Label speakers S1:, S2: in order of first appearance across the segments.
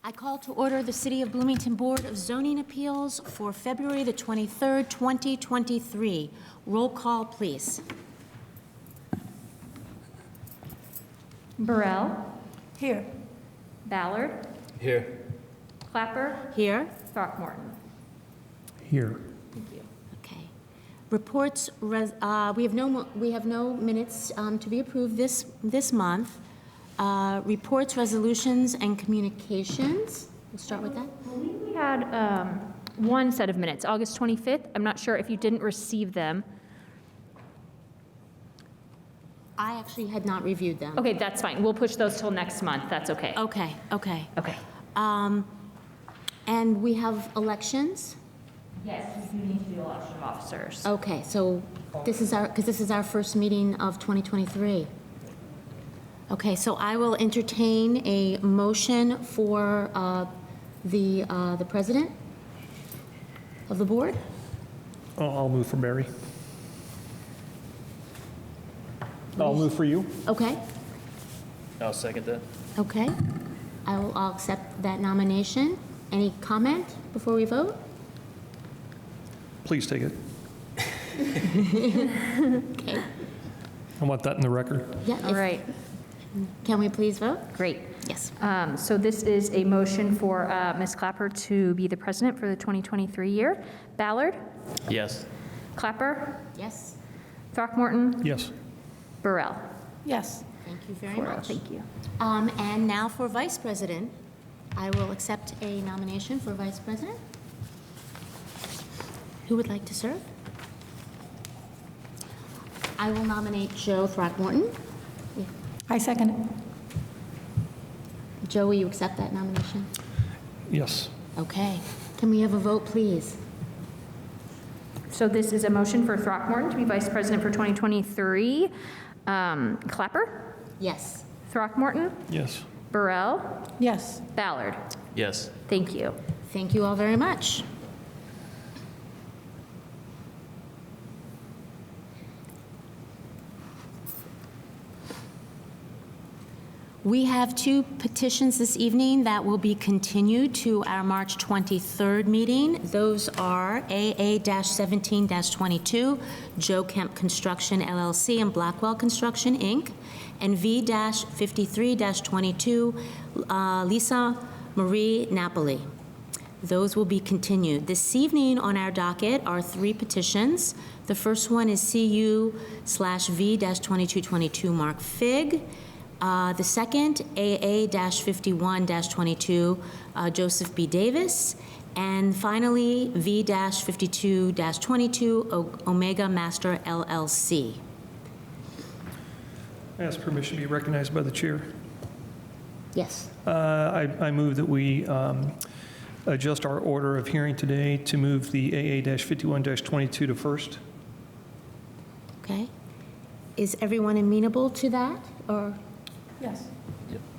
S1: I call to order the City of Bloomington Board of Zoning Appeals for February the 23rd, 2023. Roll call, please.
S2: Burrell.
S3: Here.
S2: Ballard.
S4: Here.
S2: Clapper.
S1: Here.
S2: Throckmorton.
S5: Here.
S2: Thank you.
S1: Okay. Reports, we have no minutes to be approved this month. Reports, resolutions, and communications. We'll start with that.
S2: We had one set of minutes, August 25th. I'm not sure if you didn't receive them.
S1: I actually had not reviewed them.
S2: Okay, that's fine. We'll push those till next month. That's okay.
S1: Okay, okay.
S2: Okay.
S1: And we have elections?
S2: Yes, we do need to do election of officers.
S1: Okay, so this is our first meeting of 2023. Okay, so I will entertain a motion for the president of the board.
S5: I'll move for Barry. I'll move for you.
S1: Okay,
S4: I'll second that.
S1: okay. I'll accept that nomination. Any comment before we vote?
S5: Please take it.
S1: Okay.
S5: I want that in the record.
S1: Yeah.
S2: All right,
S1: Can we please vote?
S2: great.
S1: Yes.
S2: So this is a motion for Ms. Clapper to be the president for the 2023 year. Ballard.
S4: Yes.
S2: Clapper.
S1: Yes.
S2: Throckmorton.
S5: Yes.
S2: Burrell.
S3: Yes.
S1: Thank you very
S2: 4-0.
S1: much.
S2: Thank you.
S1: And now for vice president. I will accept a nomination for vice president. Who would like to serve? I will nominate Joe Throckmorton. Yeah.
S3: I second it.
S1: Joe, will you accept that nomination?
S5: Yes.
S1: Okay. Can we have a vote, please?
S2: So this is a motion for Throckmorton to be vice president for 2023. Clapper.
S1: Yes.
S2: Throckmorton.
S5: Yes.
S2: Burrell.
S3: Yes.
S2: Ballard.
S4: Yes.
S2: Thank you.
S1: Thank you all very much. We have two petitions this evening that will be continued to our March 23rd meeting. Those are AA-17-22, Joe Kemp Construction LLC and Blackwell Construction, Inc., and V-53-22, Lisa Marie Napoli. Those will be continued. This evening on our docket are three petitions. The first one is CU/V-2222 Mark Fig. The second, AA-51-22, Joseph B. Davis. And finally, V-52-22, Omega Master LLC.
S5: I ask permission to be recognized by the chair.
S1: Yes.
S5: I move that we adjust our order of hearing today to move the AA-51-22 to first.
S1: Okay. Is everyone amenable to that, or?
S3: Yes.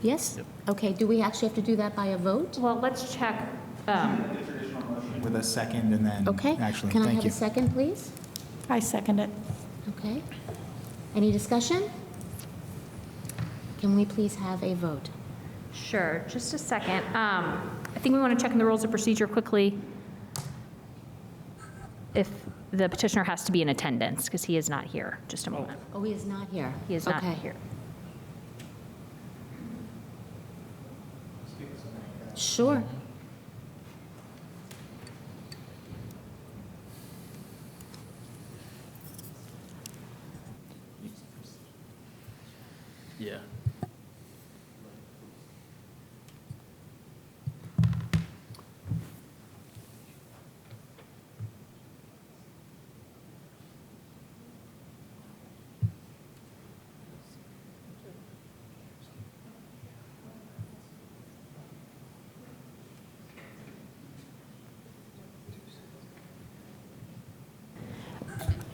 S1: Yes?
S4: Yep.
S1: Okay, do we actually have to do that by a vote?
S2: Well, let's check.
S6: With a second and then,
S1: Okay.
S6: actually,
S1: Can I
S6: thank
S1: have
S6: you.
S1: a second, please?
S3: I second it.
S1: Okay. Any discussion? Can we please have a vote?
S2: Sure, just a second. I think we want to check in the rules of procedure quickly if the petitioner has to be in attendance, because he is not here. Just a moment.
S1: Oh, he is not here.
S2: He is not
S1: Okay.
S2: here.
S1: Sure.
S4: Yeah.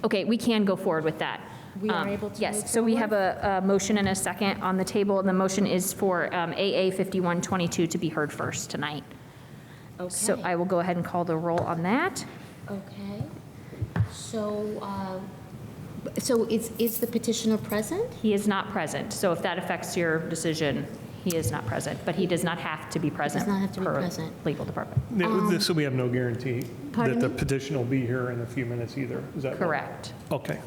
S2: Okay, we can go forward with that.
S1: We are able to move
S2: Yes, so we have a motion and a second on the table, and the motion is for AA 5122 to be heard first tonight. So
S1: Okay.
S2: I will go ahead and call the roll on that.
S1: Okay. So is the petitioner present?
S2: He is not present, so if that affects your decision, He is not present, but he does not have to be present.
S1: not have to be
S2: per
S1: present.
S2: Legal department.
S5: So we have no guarantee
S1: Pardon
S5: that the
S1: me?
S5: petition will be here in a few minutes either, is that right?
S2: Correct.
S5: Okay.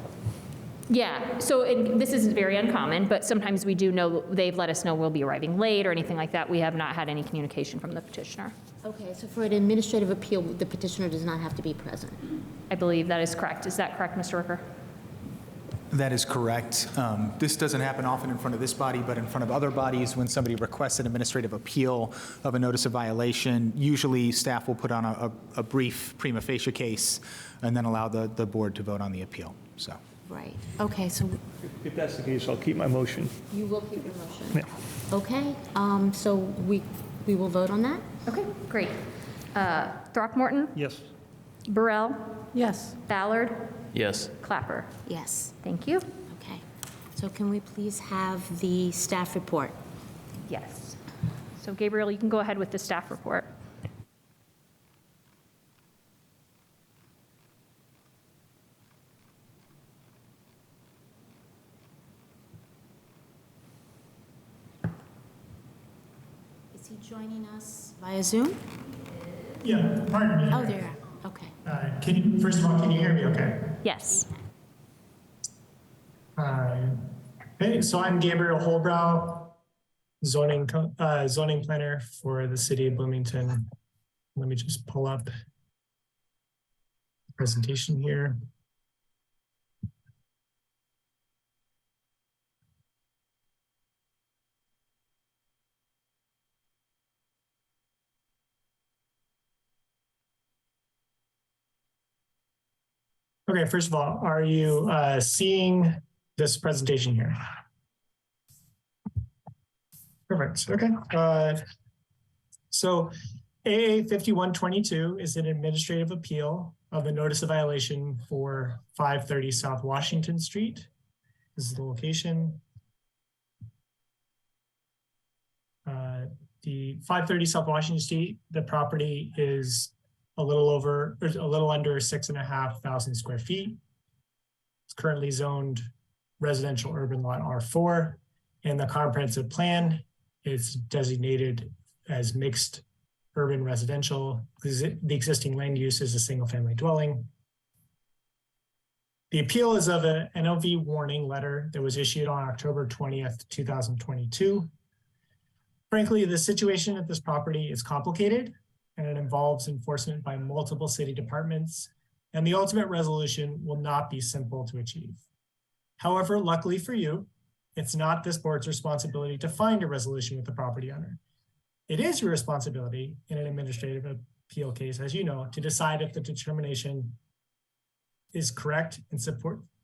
S2: Yeah, so this is very uncommon, but sometimes we do know, they've let us know we'll be arriving late or anything like that. We have not had any communication from the petitioner.
S1: Okay, so for an administrative appeal, the petitioner does not have to be present.
S2: I believe that is correct. Is that correct, Mr. Rooker?
S6: That is correct. This doesn't happen often in front of this body, but in front of other bodies, when somebody requests an administrative appeal of a notice of violation, usually staff will put on a brief prima facie case and then allow the board to vote on the appeal, so.
S1: Right, okay, so
S5: If that's the case, I'll keep my motion.
S1: you will keep your motion?
S5: Yeah.
S1: Okay, so we will vote on that?
S2: Okay, great. Throckmorton,
S5: Yes.
S2: Burrell,
S3: Yes.
S2: Ballard,
S4: Yes.
S2: Clapper.
S1: Yes.
S2: Thank you.
S1: Okay, so can we please have the staff report?
S2: Yes. So Gabriel, you can go ahead with the staff report.
S1: Is he joining us via Zoom?
S7: Yeah, pardon me.
S1: Oh, there you are, okay.
S7: First of all, can you hear me okay?
S2: Yes.
S7: Okay, so I'm Gabriel Holbrow, zoning planner for the city of Bloomington. Let me just pull up the presentation here. Okay, first of all, are you seeing this presentation here? Perfect, okay. So AA 5122 is an administrative appeal of a notice of violation for 530 South Washington Street. This is the location. The 530 South Washington Street, the property is a little under 6,500 square feet. It's currently zoned residential urban lot R4, and the comprehensive plan is designated as mixed urban residential. The existing land use is a single family dwelling. The appeal is of an NOV warning letter that was issued on October 20th, 2022. Frankly, the situation at this property is complicated, and it involves enforcement by multiple city departments, and the ultimate resolution will not be simple to achieve. However, luckily for you, it's not this board's responsibility to find a resolution with the property owner. It is your responsibility in an administrative appeal case, as you know, to decide if the determination is correct and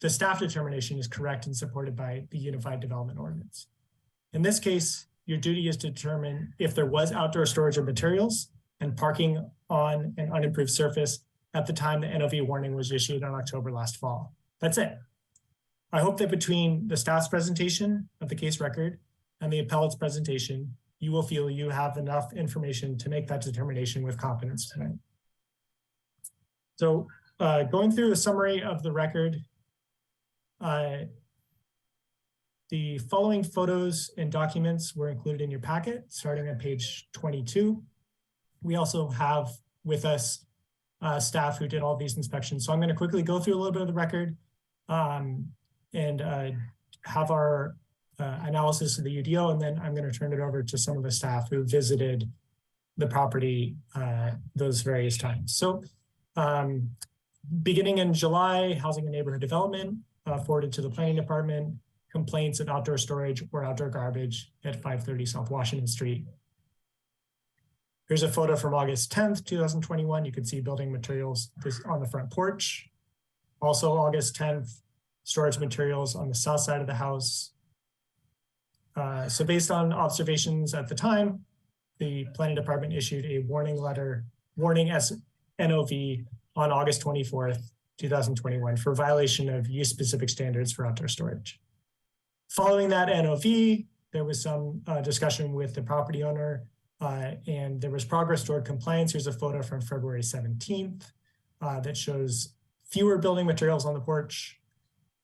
S7: the staff determination is correct and supported by the Unified Development Ordinance. In this case, your duty is to determine if there was outdoor storage of materials and parking on an unimproved surface at the time the NOV warning was issued on October last fall. That's it. I hope that between the staff's presentation of the case record and the appellate's presentation, you will feel you have enough information to make that determination with confidence tonight. So going through a summary of the record, the following photos and documents were included in your packet, starting on page 22. We also have with us staff who did all these inspections. So I'm going to quickly go through a little bit of the record and have our analysis of the UDO, and then I'm going to turn it over to some of the staff who visited the property those various times. So beginning in July, Housing and Neighborhood Development forwarded to the Planning Department complaints of outdoor storage or outdoor garbage at 530 South Washington Street. Here's a photo from August 10th, 2021. You can see building materials on the front porch. Also August 10th, storage materials on the south side of the house. So based on observations at the time, the Planning Department issued a warning as NOV on August 24th, 2021 for violation of use-specific standards for outdoor storage. Following that NOV, there was some discussion with the property owner and there was progress toward compliance. Here's a photo from February 17th that shows fewer building materials on the porch.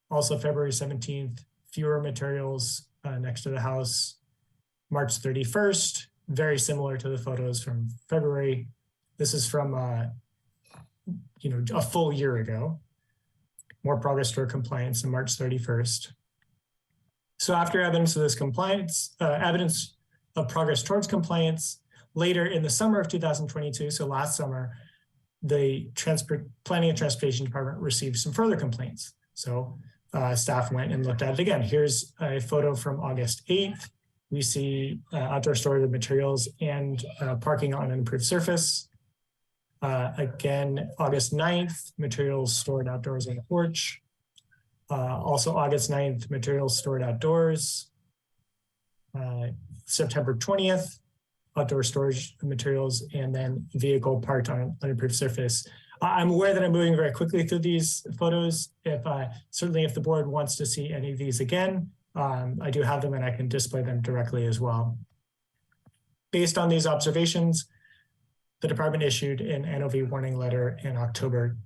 S7: Also February 17th, fewer materials next to the house. March 31st, very similar to the photos from February. This is from, a full year ago. More progress toward compliance on March 31st. So after evidence of this compliance, evidence of progress towards compliance, later in the summer of 2022, so last summer, the Planning and Transportation Department received some further complaints. So staff went and looked at it again. Here's a photo from August 8th. We see outdoor storage of materials and parking on an improved surface. Again, August 9th, materials stored outdoors on the porch. Also August 9th, materials stored outdoors. September 20th, outdoor storage of materials, and then vehicle parked on an unimproved surface. I'm aware that I'm moving very quickly through these photos. Certainly if the board wants to see any of these again, I do have them and I can display them directly as well. Based on these observations, the department issued an NOV warning letter in October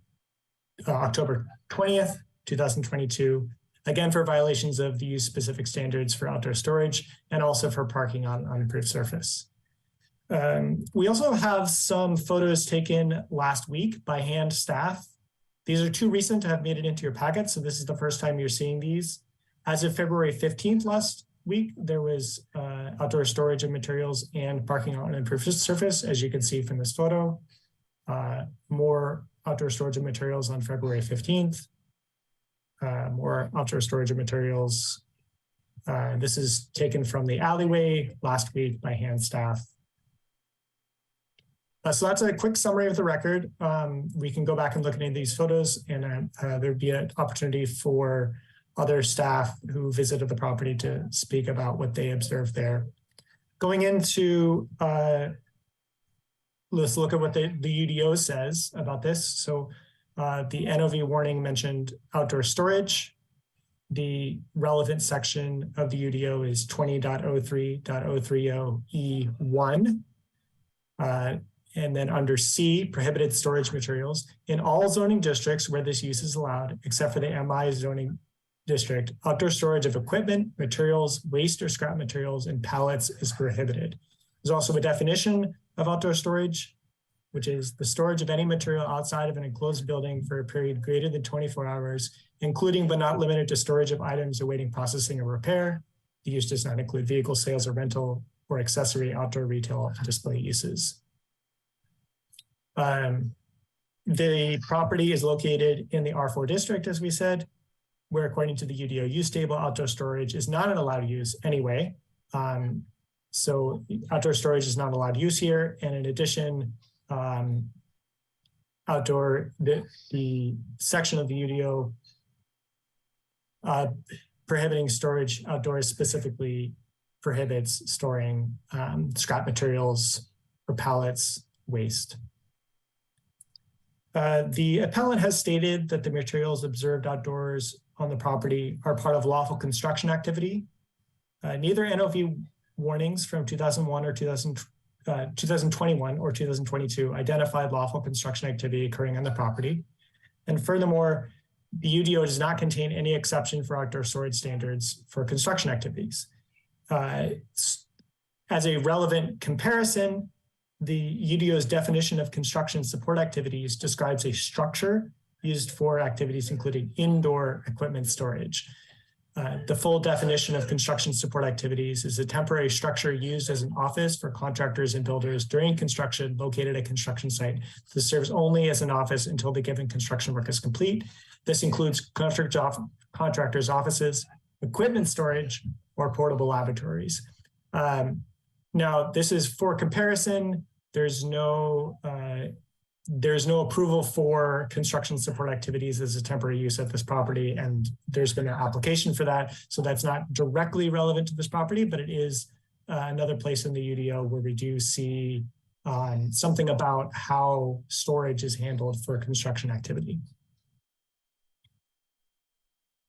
S7: 20th, 2022, again for violations of the use-specific standards for outdoor storage and also for parking on unimproved surface. We also have some photos taken last week by hand staff. These are too recent to have made it into your packet, so this is the first time you're seeing these. As of February 15th last week, there was outdoor storage of materials and parking on an improved surface, as you can see from this photo. More outdoor storage of materials on February 15th. More outdoor storage of materials. This is taken from the alleyway last week by hand staff. So that's a quick summary of the record. We can go back and look at any of these photos, and there'd be an opportunity for other staff who visited the property to speak about what they observed there. Going into, let's look at what the UDO says about this. So the NOV warning mentioned outdoor storage. The relevant section of the UDO is 20.03.030E1. And then under C, prohibited storage materials. In all zoning districts where this use is allowed, except for the MI zoning district, outdoor storage of equipment, materials, waste or scrap materials, and pallets is prohibited. There's also a definition of outdoor storage, which is the storage of any material outside of an enclosed building for a period greater than 24 hours, including but not limited to storage of items awaiting processing or repair. The use does not include vehicle sales or rental or accessory outdoor retail display uses. The property is located in the R4 district, as we said, where according to the UDO use table, outdoor storage is not an allowed use anyway. So outdoor storage is not allowed use here. And in addition, the section of the UDO prohibiting storage outdoors specifically prohibits storing scrap materials or pallets, waste. The appellant has stated that the materials observed outdoors on the property are part of lawful construction activity. Neither NOV warnings from 2001 or 2021 or 2022 identified lawful construction activity occurring on the property. And furthermore, the UDO does not contain any exception for outdoor storage standards for construction activities. As a relevant comparison, the UDO's definition of construction support activities describes a structure used for activities including indoor equipment storage. The full definition of construction support activities is a temporary structure used as an office for contractors and builders during construction located at a construction site. This serves only as an office until the given construction work is complete. This includes contractors' offices, equipment storage, or portable laboratories. Now, this is for comparison. There's no approval for construction support activities as a temporary use at this property, and there's been an application for that. So that's not directly relevant to this property, but it is another place in the UDO where we do see something about how storage is handled for construction activity.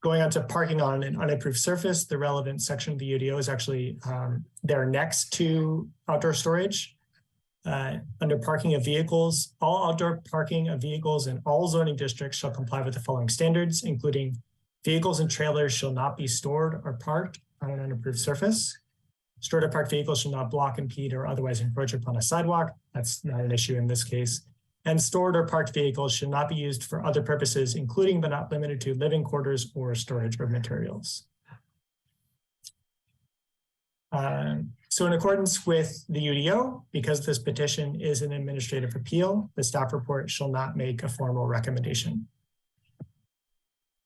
S7: Going on to parking on an unimproved surface, the relevant section of the UDO is actually there next to outdoor storage. Under parking of vehicles, all outdoor parking of vehicles in all zoning districts shall comply with the following standards, including vehicles and trailers shall not be stored or parked on an unimproved surface. Stored or parked vehicles shall not block, impede, or otherwise encroach upon a sidewalk. That's not an issue in this case. And stored or parked vehicles should not be used for other purposes, including but not limited to living quarters or storage of materials. So in accordance with the UDO, because this petition is an administrative appeal, the staff report shall not make a formal recommendation.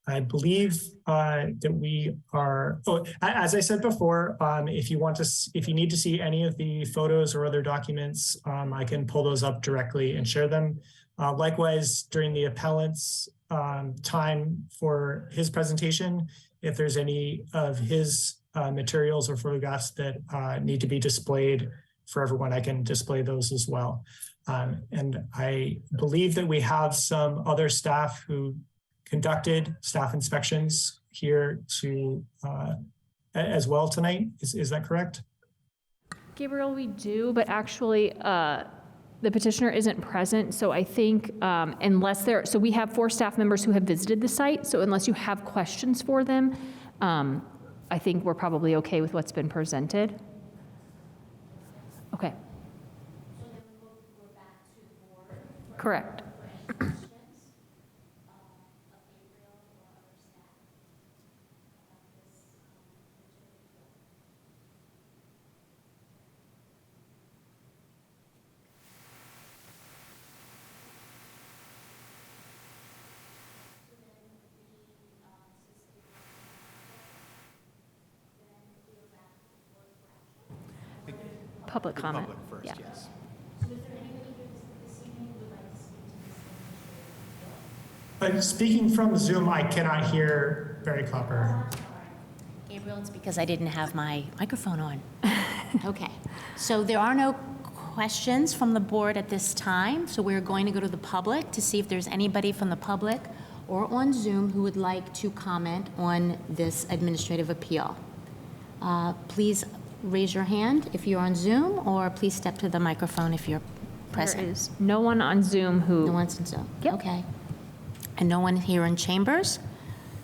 S7: I believe that we are, as I said before, if you need to see any of the photos or other documents, I can pull those up directly and share them. Likewise, during the appellant's time for his presentation, if there's any of his materials or photographs that need to be displayed for everyone, I can display those as well. And I believe that we have some other staff who conducted staff inspections here to as well tonight. Is that correct?
S2: Gabriel, we do, but actually the petitioner isn't present. So I think so we have 4 staff members who have visited the site. So unless you have questions for them, I think we're probably okay with what's been presented. Okay. Correct. Public comment.
S6: Public first,
S2: Yeah.
S6: yes.
S7: Speaking from Zoom, I cannot hear Barry Clapper.
S1: Gabriel, it's because I didn't have my microphone on. Okay, so there are no questions from the board at this time, so we're going to go to the public to see if there's anybody from the public or on Zoom who would like to comment on this administrative appeal. Please raise your hand if you're on Zoom, or please step to the microphone if you're present.
S2: There is no one on Zoom who.
S1: No one's on Zoom?
S2: Yep.
S1: Okay. And no one here in chambers?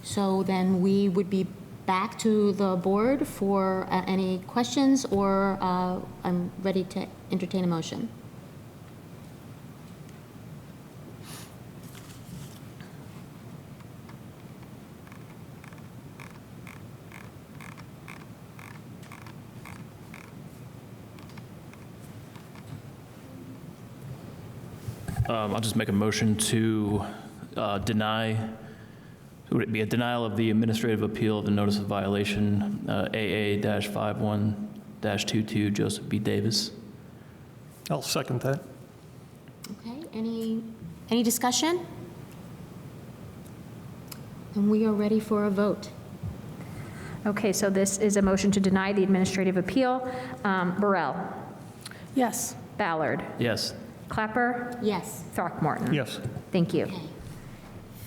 S1: So then we would be back to the board for any questions, or I'm ready to entertain a motion.
S4: I'll just make a motion to deny, would it be a denial of the administrative appeal of the notice of violation, AA-51-22, Joseph B. Davis.
S5: I'll second that.
S1: Okay, any discussion? And we are ready for a vote.
S2: Okay, so this is a motion to deny the administrative appeal. Burrell,
S3: Yes.
S2: Ballard,
S4: Yes.
S2: Clapper,
S1: Yes.
S2: Throckmorton.
S5: Yes.
S2: Thank you.
S1: Okay.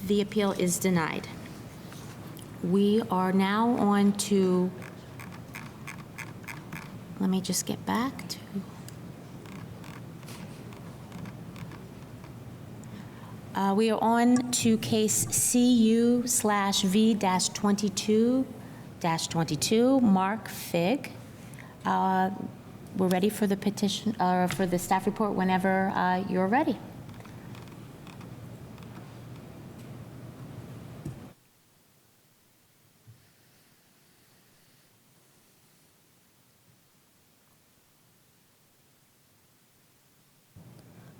S1: The appeal is denied. We are now on to, let me just get back to. We are on to case CU/V-22-22, Mark Fig. We're ready for the petition, for the staff report whenever you're ready.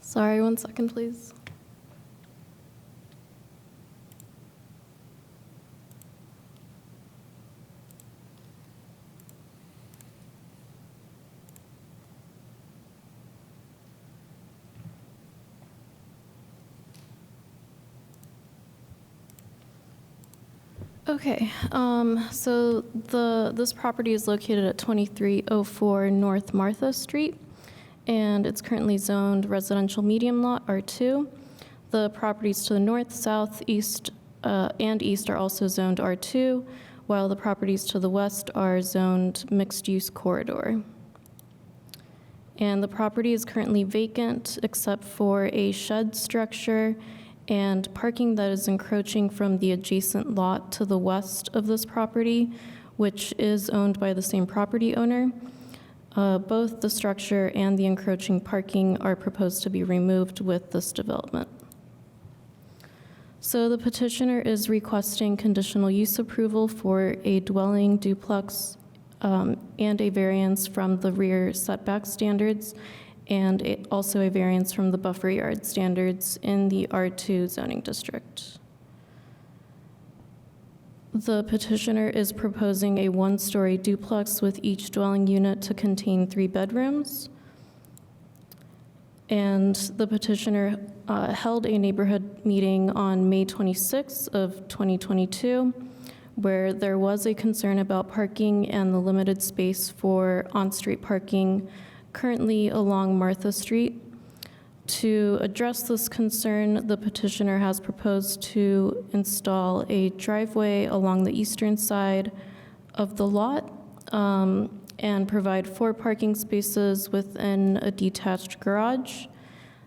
S8: Sorry, 1 second, please. Okay, so this property is located at 2304 North Martha Street, and it's currently zoned residential medium lot R2. The properties to the north, south, east, and east are also zoned R2, while the properties to the west are zoned mixed-use corridor. And the property is currently vacant except for a shed structure and parking that is encroaching from the adjacent lot to the west of this property, which is owned by the same property owner. Both the structure and the encroaching parking are proposed to be removed with this development. So the petitioner is requesting conditional use approval for a dwelling duplex and a variance from the rear setback standards, and also a variance from the buffer yard standards in the R2 zoning district. The petitioner is proposing a one-story duplex with each dwelling unit to contain 3 bedrooms. And the petitioner held a neighborhood meeting on May 26th of 2022, where there was a concern about parking and the limited space for on-street parking currently along Martha Street. To address this concern, the petitioner has proposed to install a driveway along the eastern side of the lot and provide 4 parking spaces within a detached garage.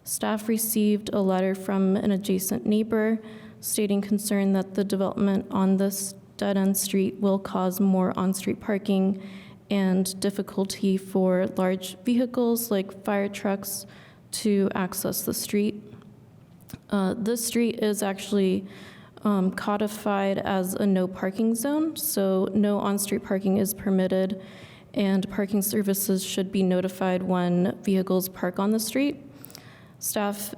S8: Staff received a letter from an adjacent neighbor stating concern that the development on this dead-end street will cause more on-street parking and difficulty for large vehicles like fire trucks to access the street. This street is actually codified as a no parking zone, so no on-street parking is permitted, and parking services should be notified when vehicles park on the street. Staff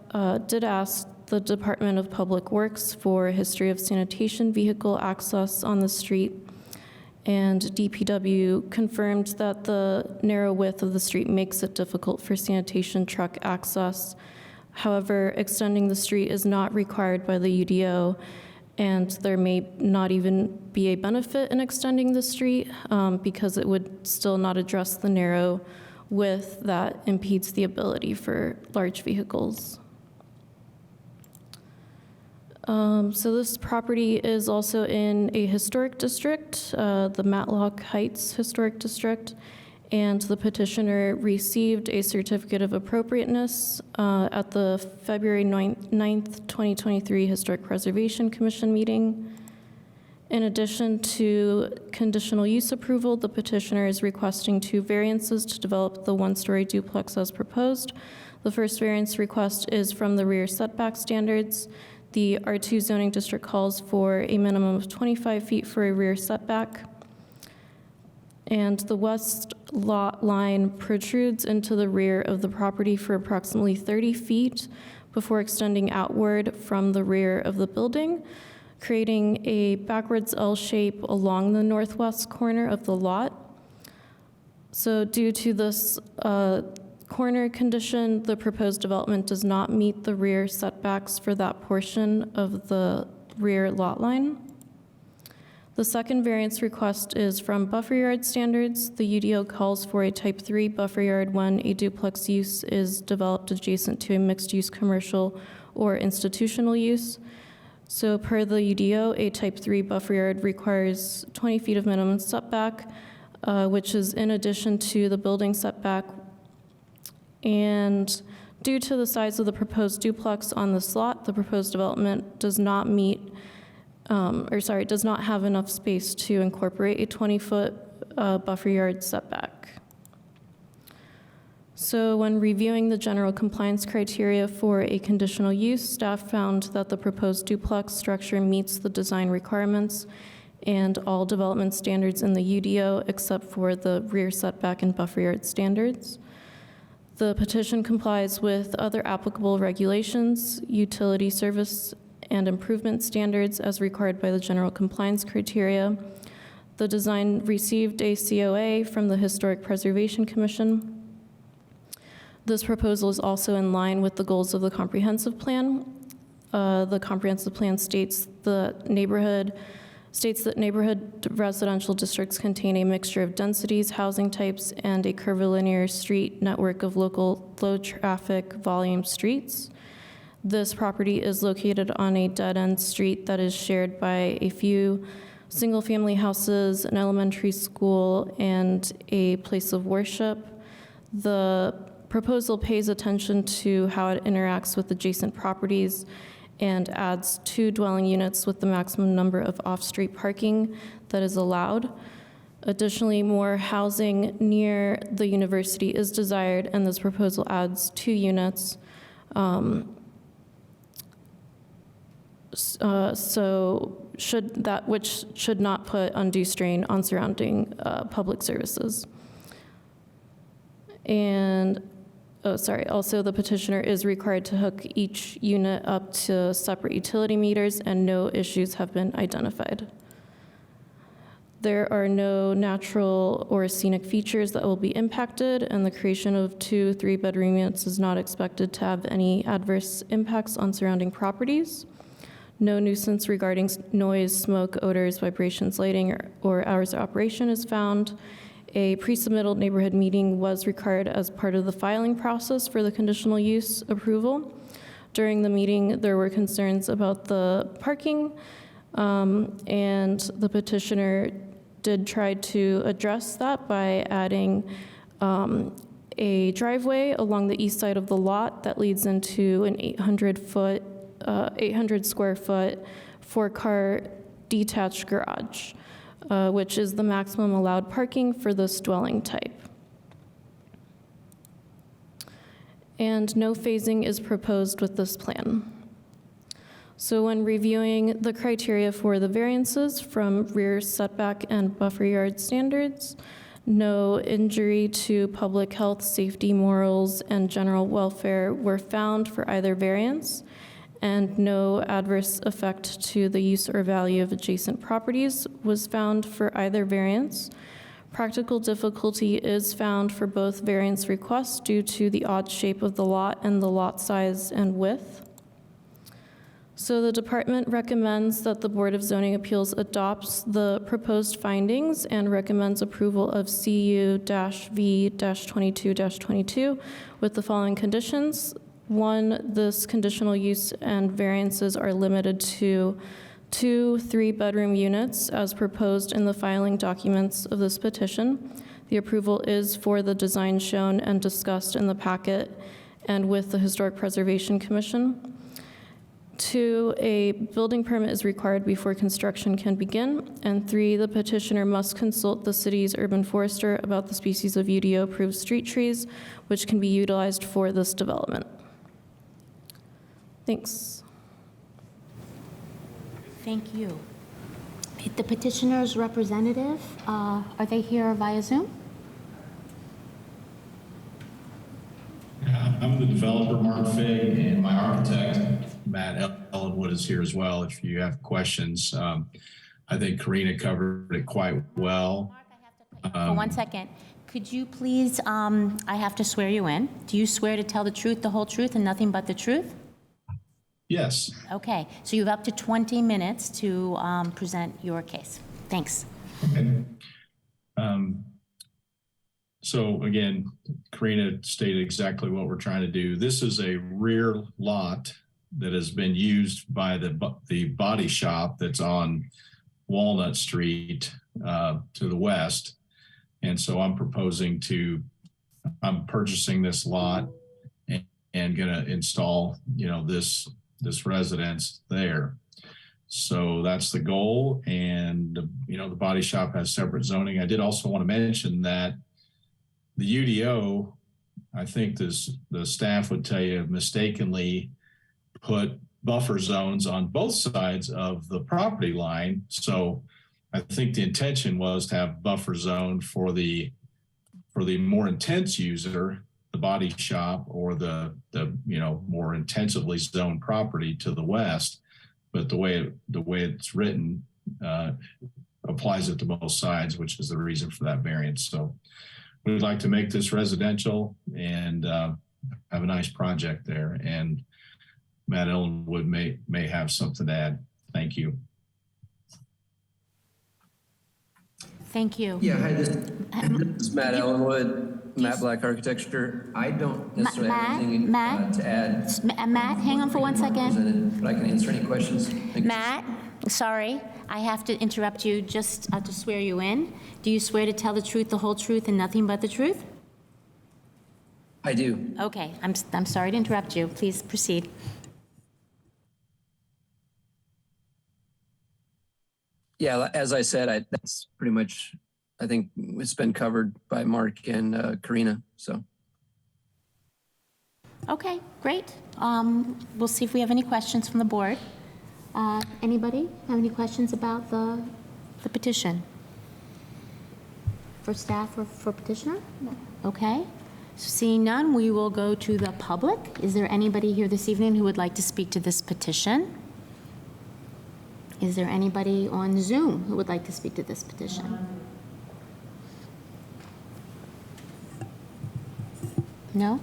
S8: did ask the Department of Public Works for a history of sanitation vehicle access on the street, and DPW confirmed that the narrow width of the street makes it difficult for sanitation truck access. However, extending the street is not required by the UDO, and there may not even be a benefit in extending the street because it would still not address the narrow width that impedes the ability for large vehicles. So this property is also in a historic district, the Matlock Heights Historic District, and the petitioner received a certificate of appropriateness at the February 9th, 2023 Historic Preservation Commission meeting. In addition to conditional use approval, the petitioner is requesting 2 variances to develop the one-story duplex as proposed. The first variance request is from the rear setback standards. The R2 zoning district calls for a minimum of 25 feet for a rear setback. And the west lot line protrudes into the rear of the property for approximately 30 feet before extending outward from the rear of the building, creating a backwards L shape along the northwest corner of the lot. So due to this corner condition, the proposed development does not meet the rear setbacks for that portion of the rear lot line. The second variance request is from buffer yard standards. The UDO calls for a type 3 buffer yard when a duplex use is developed adjacent to a mixed-use commercial or institutional use. So per the UDO, a type 3 buffer yard requires 20 feet of minimum setback, which is in addition to the building setback. And due to the size of the proposed duplex on this lot, the proposed development does not does not have enough space to incorporate a 20-foot buffer yard setback. So when reviewing the general compliance criteria for a conditional use, staff found that the proposed duplex structure meets the design requirements and all development standards in the UDO except for the rear setback and buffer yard standards. The petition complies with other applicable regulations, utility service and improvement standards as required by the general compliance criteria. The design received a COA from the Historic Preservation Commission. This proposal is also in line with the goals of the comprehensive plan. The comprehensive plan states that neighborhood residential districts contain a mixture of densities, housing types, and a curvilinear street network of local low traffic volume streets. This property is located on a dead-end street that is shared by a few single-family houses, an elementary school, and a place of worship. The proposal pays attention to how it interacts with adjacent properties and adds 2 dwelling units with the maximum number of off-street parking that is allowed. Additionally, more housing near the university is desired, and this proposal adds 2 units. Which should not put undue strain on surrounding public services. And, also the petitioner is required to hook each unit up to separate utility meters, and no issues have been identified. There are no natural or scenic features that will be impacted, and the creation of 2 3-bedroom units is not expected to have any adverse impacts on surrounding properties. No nuisance regarding noise, smoke, odors, vibrations, lighting, or hours of operation is found. A pre-submittal neighborhood meeting was required as part of the filing process for the conditional use approval. During the meeting, there were concerns about the parking, and the petitioner did try to address that by adding a driveway along the east side of the lot that leads into an 800 square foot 4-car detached garage, which is the maximum allowed parking for this dwelling type. And no phasing is proposed with this plan. So when reviewing the criteria for the variances from rear setback and buffer yard standards, no injury to public health, safety, morals, and general welfare were found for either variance, and no adverse effect to the use or value of adjacent properties was found for either variance. Practical difficulty is found for both variance requests due to the odd shape of the lot and the lot size and width. So the department recommends that the Board of Zoning Appeals adopts the proposed findings and recommends approval of CU-V-22-22 with the following conditions. 1, this conditional use and variances are limited to 2 3-bedroom units as proposed in the filing documents of this petition. The approval is for the design shown and discussed in the packet and with the Historic Preservation Commission. 2, a building permit is required before construction can begin. And 3, the petitioner must consult the city's urban forester about the species of UDO-approved street trees, which can be utilized for this development. Thanks.
S1: Thank you. The petitioner's representative, are they here via Zoom?
S9: I'm the developer, Mark Fig, and my architect, Matt Ellenwood, is here as well if you have questions. I think Karina covered it quite well.
S1: Mark, I have to cut you for 1 second. Could you please, I have to swear you in. Do you swear to tell the truth, the whole truth, and nothing but the truth?
S9: Yes.
S1: Okay, so you have up to 20 minutes to present your case. Thanks.
S9: Okay. So again, Karina stated exactly what we're trying to do. This is a rear lot that has been used by the body shop that's on Walnut Street to the west. And so I'm purchasing this lot and gonna install, this residence there. So that's the goal. And, the body shop has separate zoning. I did also want to mention that the UDO, I think the staff would tell you, mistakenly put buffer zones on both sides of the property line. So I think the intention was to have buffer zone for the more intense user, the body shop, or the more intensively zoned property to the west. But the way it's written applies it to both sides, which is the reason for that variance. So we'd like to make this residential and have a nice project there. And Matt Ellenwood may have something to add. Thank you.
S1: Thank you.
S10: Yeah, hi, this is Matt Ellenwood, Matt Black Architecture. I don't necessarily have anything to add.
S1: Matt, hang on for 1 second.
S10: But I can answer any questions.
S1: Matt, sorry, I have to interrupt you just to swear you in. Do you swear to tell the truth, the whole truth, and nothing but the truth?
S10: I do.
S1: Okay, I'm sorry to interrupt you. Please proceed.
S10: Yeah, as I said, that's pretty much I think it's been covered by Mark and Karina, so.
S1: Okay, great. We'll see if we have any questions from the board. Anybody have any questions about the petition? For staff or for petitioner? No. Okay. So seeing none, we will go to the public. Is there anybody here this evening who would like to speak to this petition? Is there anybody on Zoom who would like to speak to this petition? No?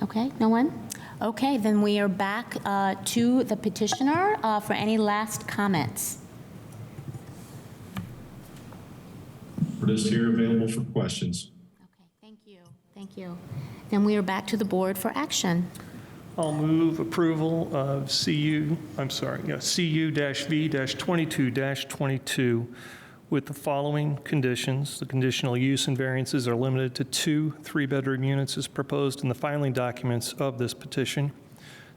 S1: Okay, no one? Okay, then we are back to the petitioner for any last comments.
S9: We're just here available for questions.
S1: Okay, thank you, thank you. Then we are back to the board for action.
S5: I'll move approval of CU-V-22-22 with the following conditions. The conditional use and variances are limited to 2 3-bedroom units as proposed in the filing documents of this petition.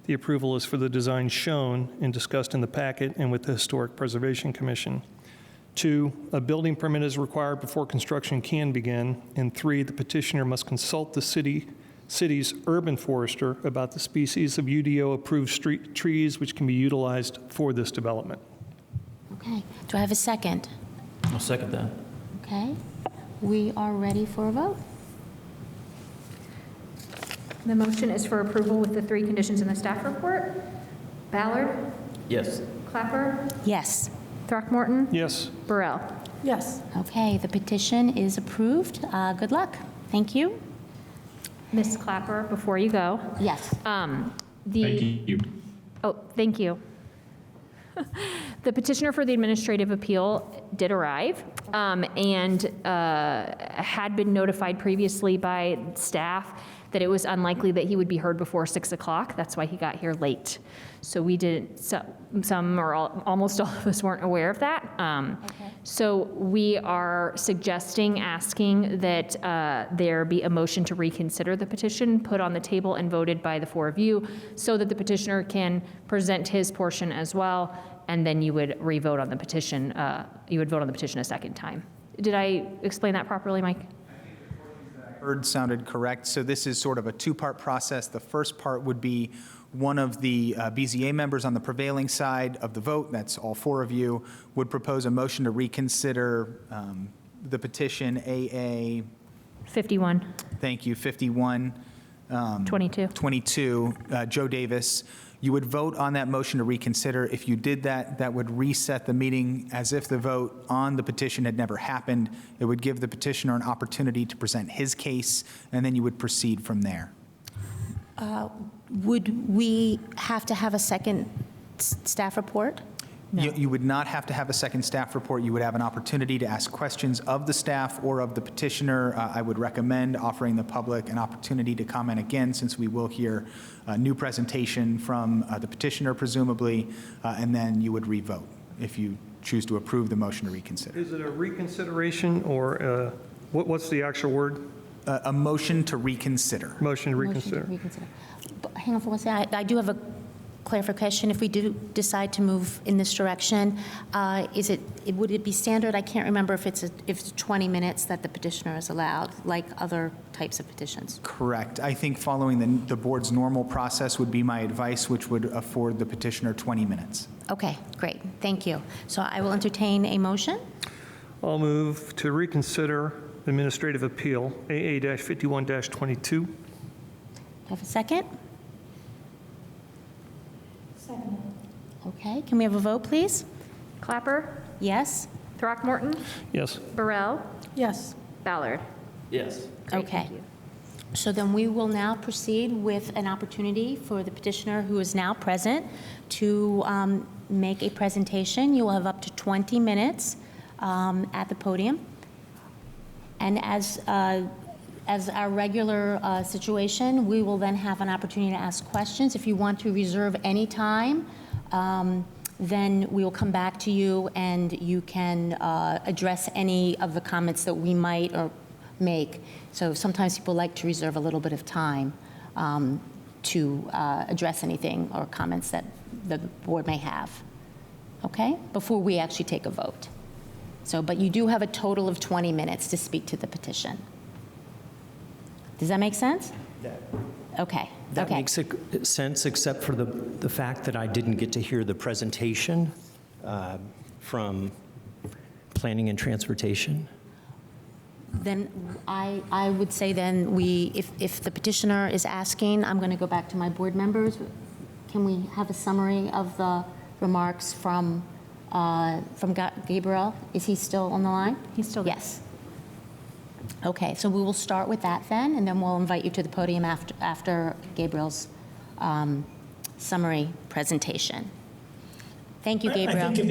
S5: The approval is for the design shown and discussed in the packet and with the Historic Preservation Commission. 2, a building permit is required before construction can begin. And 3, the petitioner must consult the city's urban forester about the species of UDO-approved street trees which can be utilized for this development.
S1: Okay, do I have a second?
S4: I'll second that.
S1: Okay, we are ready for a vote.
S2: The motion is for approval with the 3 conditions in the staff report. Ballard,
S4: Yes.
S2: Clapper,
S1: Yes.
S2: Throckmorton,
S5: Yes.
S2: Burrell.
S3: Yes.
S1: Okay, the petition is approved. Good luck. Thank you.
S2: Ms. Clapper, before you go.
S1: Yes.
S9: Thank
S2: The,
S9: you.
S2: oh, thank you. The petitioner for the administrative appeal did arrive and had been notified previously by staff that it was unlikely that he would be heard before 6 o'clock. That's why he got here late. So we didn't, some or almost all of us weren't aware of that. So we are asking that there be a motion to reconsider the petition, put on the table and voted by the 4 of you, so that the petitioner can present his portion as well, and then you would re-vote on the petition. You would vote on the petition a second time. Did I explain that properly, Mike?
S6: Heard sounded correct. So this is sort of a 2-part process. The first part would be one of the BZA members on the prevailing side of the vote, that's all 4 of you, would propose a motion to reconsider the petition AA.
S2: 51.
S6: Thank you, 51.
S2: 22.
S6: 22, Joe Davis. You would vote on that motion to reconsider. If you did that, that would reset the meeting as if the vote on the petition had never happened. It would give the petitioner an opportunity to present his case, and then you would proceed from there.
S1: Would we have to have a second staff report?
S6: You would not have to have a second staff report. You would have an opportunity to ask questions of the staff or of the petitioner. I would recommend offering the public an opportunity to comment again, since we will hear a new presentation from the petitioner, presumably, and then you would re-vote if you choose to approve the motion to reconsider.
S5: Is it a reconsideration or what's the actual word?
S6: A motion to reconsider.
S5: Motion to reconsider.
S1: Motion to reconsider. But hang on for one second. I do have a clarification. If we do decide to move in this direction, would it be standard? I can't remember if it's 20 minutes that the petitioner is allowed, like other types of petitions.
S6: Correct. I think following the board's normal process would be my advice, which would afford the petitioner 20 minutes.
S1: Okay, great. Thank you. So I will entertain a motion.
S5: I'll move to reconsider administrative appeal AA-51-22.
S1: Have a second?
S3: Second.
S1: Okay, can we have a vote, please?
S2: Clapper,
S1: Yes?
S2: Throckmorton,
S5: Yes.
S2: Burrell,
S3: Yes.
S2: Ballard.
S4: Yes.
S1: Okay. So then we will now proceed with an opportunity for the petitioner who is now present to make a presentation. You will have up to 20 minutes at the podium. And as our regular situation, we will then have an opportunity to ask questions. If you want to reserve any time, then we will come back to you and you can address any of the comments that we might or make. So sometimes people like to reserve a little bit of time to address anything or comments that the board may have, okay? Before we actually take a vote. So, but you do have a total of 20 minutes to speak to the petition. Does that make sense? Okay.
S11: That
S1: okay.
S11: makes sense, except for the fact that I didn't get to hear the presentation from Planning and Transportation.
S1: Then I would say then if the petitioner is asking, I'm going to go back to my board members. Can we have a summary of the remarks from Gabriel? Is he still on the line?
S2: He's still there.
S1: Yes. Okay, so we will start with that then, and then we'll invite you to the podium after Gabriel's summary presentation. Thank you, Gabriel.
S7: I think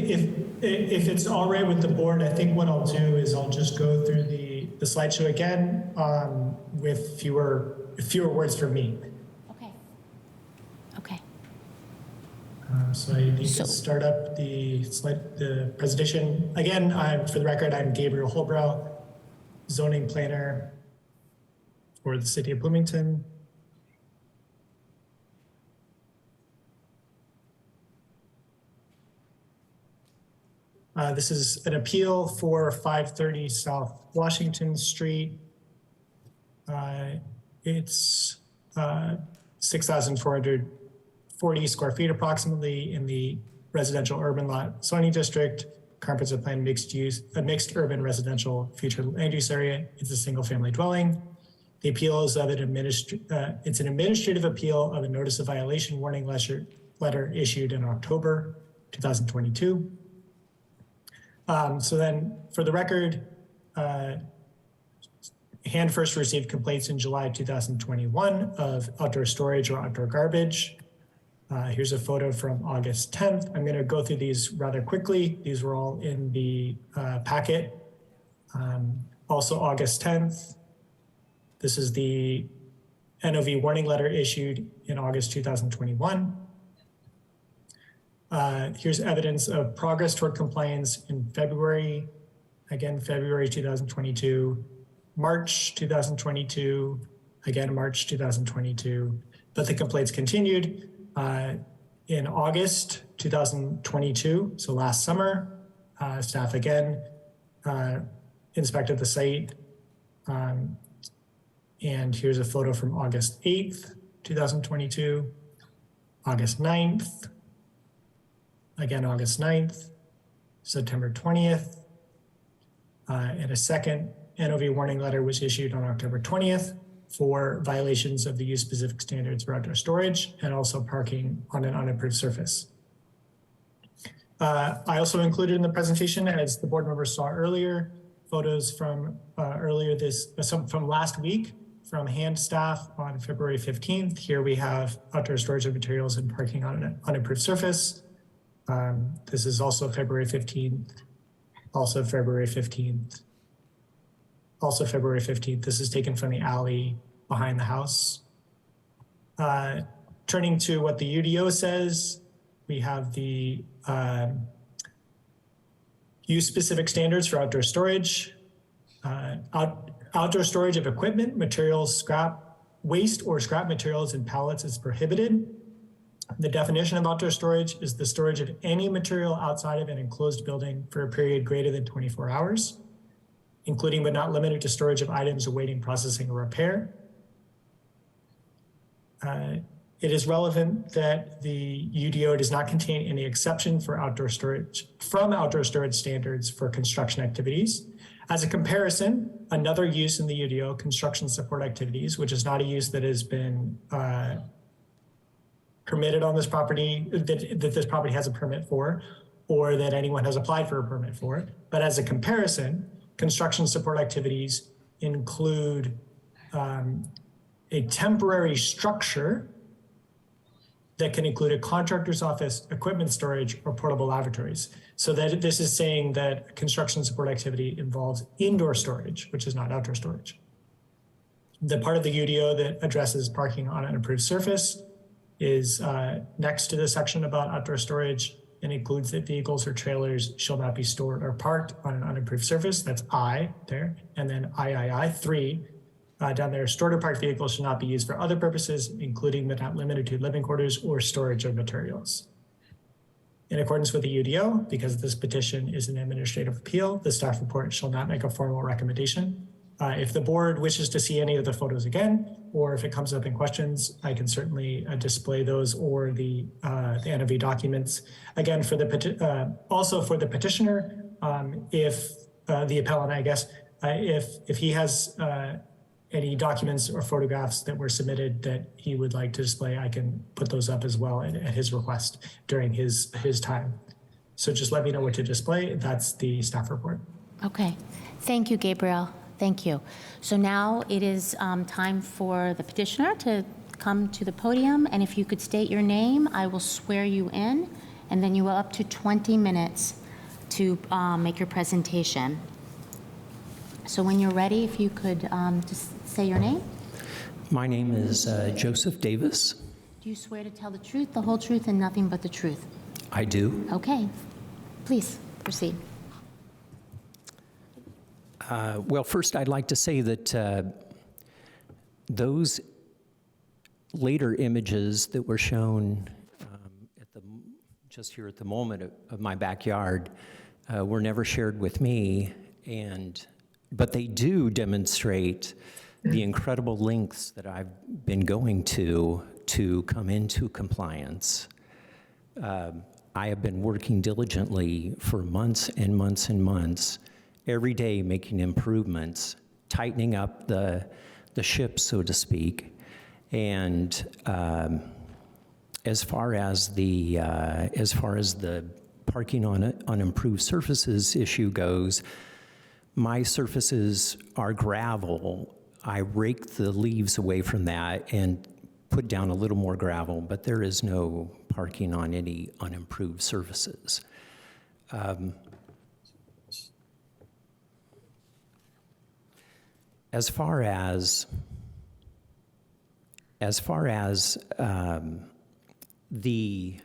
S7: if it's all right with the board, I think what I'll do is I'll just go through the slideshow again with fewer words from me.
S1: Okay. Okay.
S7: So I need to start up the presentation. Again, for the record, I'm Gabriel Holbrow, zoning planner for the city of Bloomington. This is an appeal for 530 South Washington Street. It's 6,440 square feet approximately in the residential urban lot zoning district, comprehensive plan mixed urban residential future land use area. It's a single family dwelling. The appeal is of it's an administrative appeal of a notice of violation warning letter issued in October 2022. So then, for the record, Hand first received complaints in July 2021 of outdoor storage or outdoor garbage. Here's a photo from August 10th. I'm going to go through these rather quickly. These were all in the packet. Also August 10th, this is the NOV warning letter issued in August 2021. Here's evidence of progress toward compliance in February, again, February 2022, March 2022, again, March 2022, but the complaints continued in August 2022, so last summer. Staff again inspected the site, and here's a photo from August 8th, 2022, August 9th, again, August 9th, September 20th, and a second NOV warning letter was issued on October 20th for violations of the use-specific standards for outdoor storage and also parking on an unapproved surface. I also included in the presentation, as the board members saw earlier, photos from from last week from Hand staff on February 15th. Here we have outdoor storage of materials and parking on an unapproved surface. This is also February 15th, also February 15th, also February 15th. This is taken from the alley behind the house. Turning to what the UDO says, we have the use-specific standards for outdoor storage. Outdoor storage of equipment, materials, scrap, waste or scrap materials in pallets is prohibited. The definition of outdoor storage is the storage of any material outside of an enclosed building for a period greater than 24 hours, including but not limited to storage of items awaiting processing or repair. It is relevant that the UDO does not contain any exception for outdoor storage from outdoor storage standards for construction activities. As a comparison, another use in the UDO, construction support activities, which is not a use that has been permitted on this property, that this property has a permit for, or that anyone has applied for a permit for. But as a comparison, construction support activities include a temporary structure that can include a contractor's office, equipment storage, or portable lavatories. So that this is saying that construction support activity involves indoor storage, which is not outdoor storage. The part of the UDO that addresses parking on an unapproved surface is next to the section about outdoor storage and includes that vehicles or trailers shall not be stored or parked on an unapproved surface. That's I there. And then III, down there, stored or parked vehicles shall not be used for other purposes, including but not limited to living quarters or storage of materials. In accordance with the UDO, because this petition is an administrative appeal, the staff report shall not make a formal recommendation. If the board wishes to see any of the photos again, or if it comes up in questions, I can certainly display those or the NOV documents. Again, for the also for the petitioner, if the appellant, I guess, if he has any documents or photographs that were submitted that he would like to display, I can put those up as well at his request during his time. So just let me know what to display. That's the staff report.
S1: Okay. Thank you, Gabriel. Thank you. So now it is time for the petitioner to come to the podium, and if you could state your name, I will swear you in, and then you will have up to 20 minutes to make your presentation. So when you're ready, if you could just say your name.
S11: My name is Joseph Davis.
S1: Do you swear to tell the truth, the whole truth, and nothing but the truth?
S11: I do.
S1: Okay. Please proceed.
S11: Well, first, I'd like to say that those later images that were shown just here at the moment of my backyard were never shared with me, but they do demonstrate the incredible lengths that I've been going to come into compliance. I have been working diligently for months and months and months, every day making improvements, tightening up the ship, so to speak. And as far as the parking on improved surfaces issue goes, my surfaces are gravel. I rake the leaves away from that and put down a little more gravel, but there is no parking on any unimproved surfaces. As far as the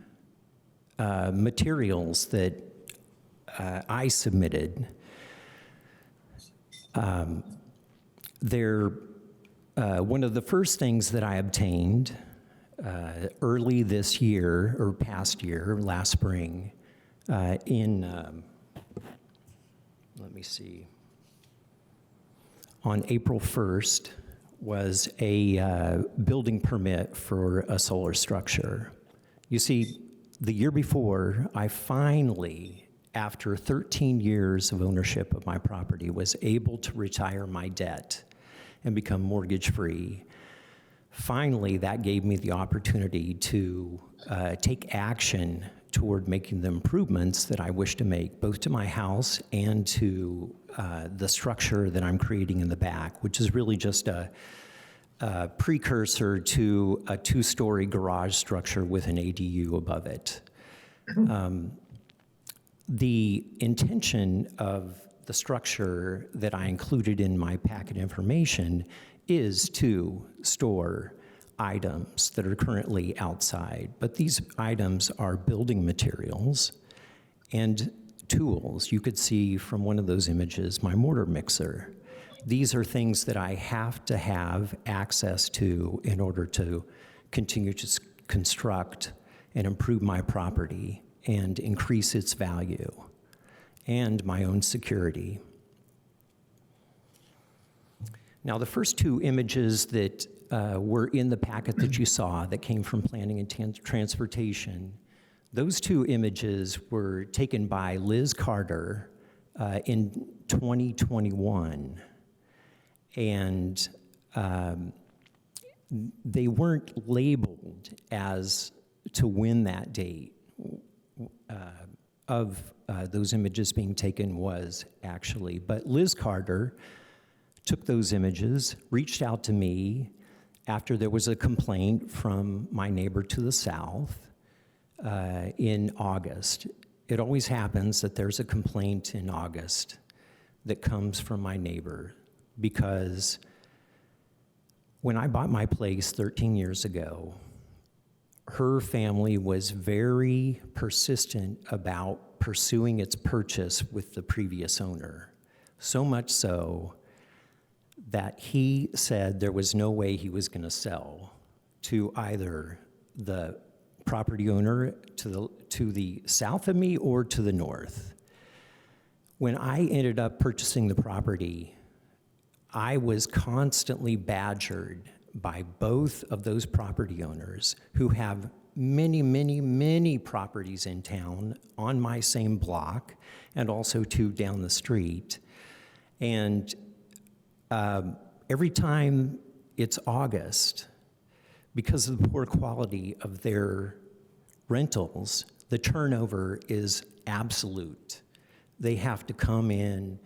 S11: materials that I submitted, they're one of the first things that I obtained early this year, or past year, last spring, let me see, on April 1st, was a building permit for a solar structure. You see, the year before, I finally, after 13 years of ownership of my property, was able to retire my debt and become mortgage-free. Finally, that gave me the opportunity to take action toward making the improvements that I wish to make, both to my house and to the structure that I'm creating in the back, which is really just a precursor to a 2-story garage structure with an ADU above it. The intention of the structure that I included in my packet information is to store items that are currently outside, but these items are building materials and tools. You could see from one of those images my mortar mixer. These are things that I have to have access to in order to continue to construct and improve my property and increase its value and my own security. Now, the first 2 images that were in the packet that you saw that came from Planning and Transportation, those 2 images were taken by Liz Carter in 2021. And they weren't labeled as to when that date of those images being taken was actually. But Liz Carter took those images, reached out to me after there was a complaint from my neighbor to the south in August. It always happens that there's a complaint in August that comes from my neighbor, because when I bought my place 13 years ago, her family was very persistent about pursuing its purchase with the previous owner. So much so that he said there was no way he was going to sell to either the property owner to the south of me or to the north. When I ended up purchasing the property, I was constantly badgered by both of those property owners who have many, many, many properties in town on my same block and also two down the street. And every time it's August, because of the poor quality of their rentals, the turnover is absolute. They have to come in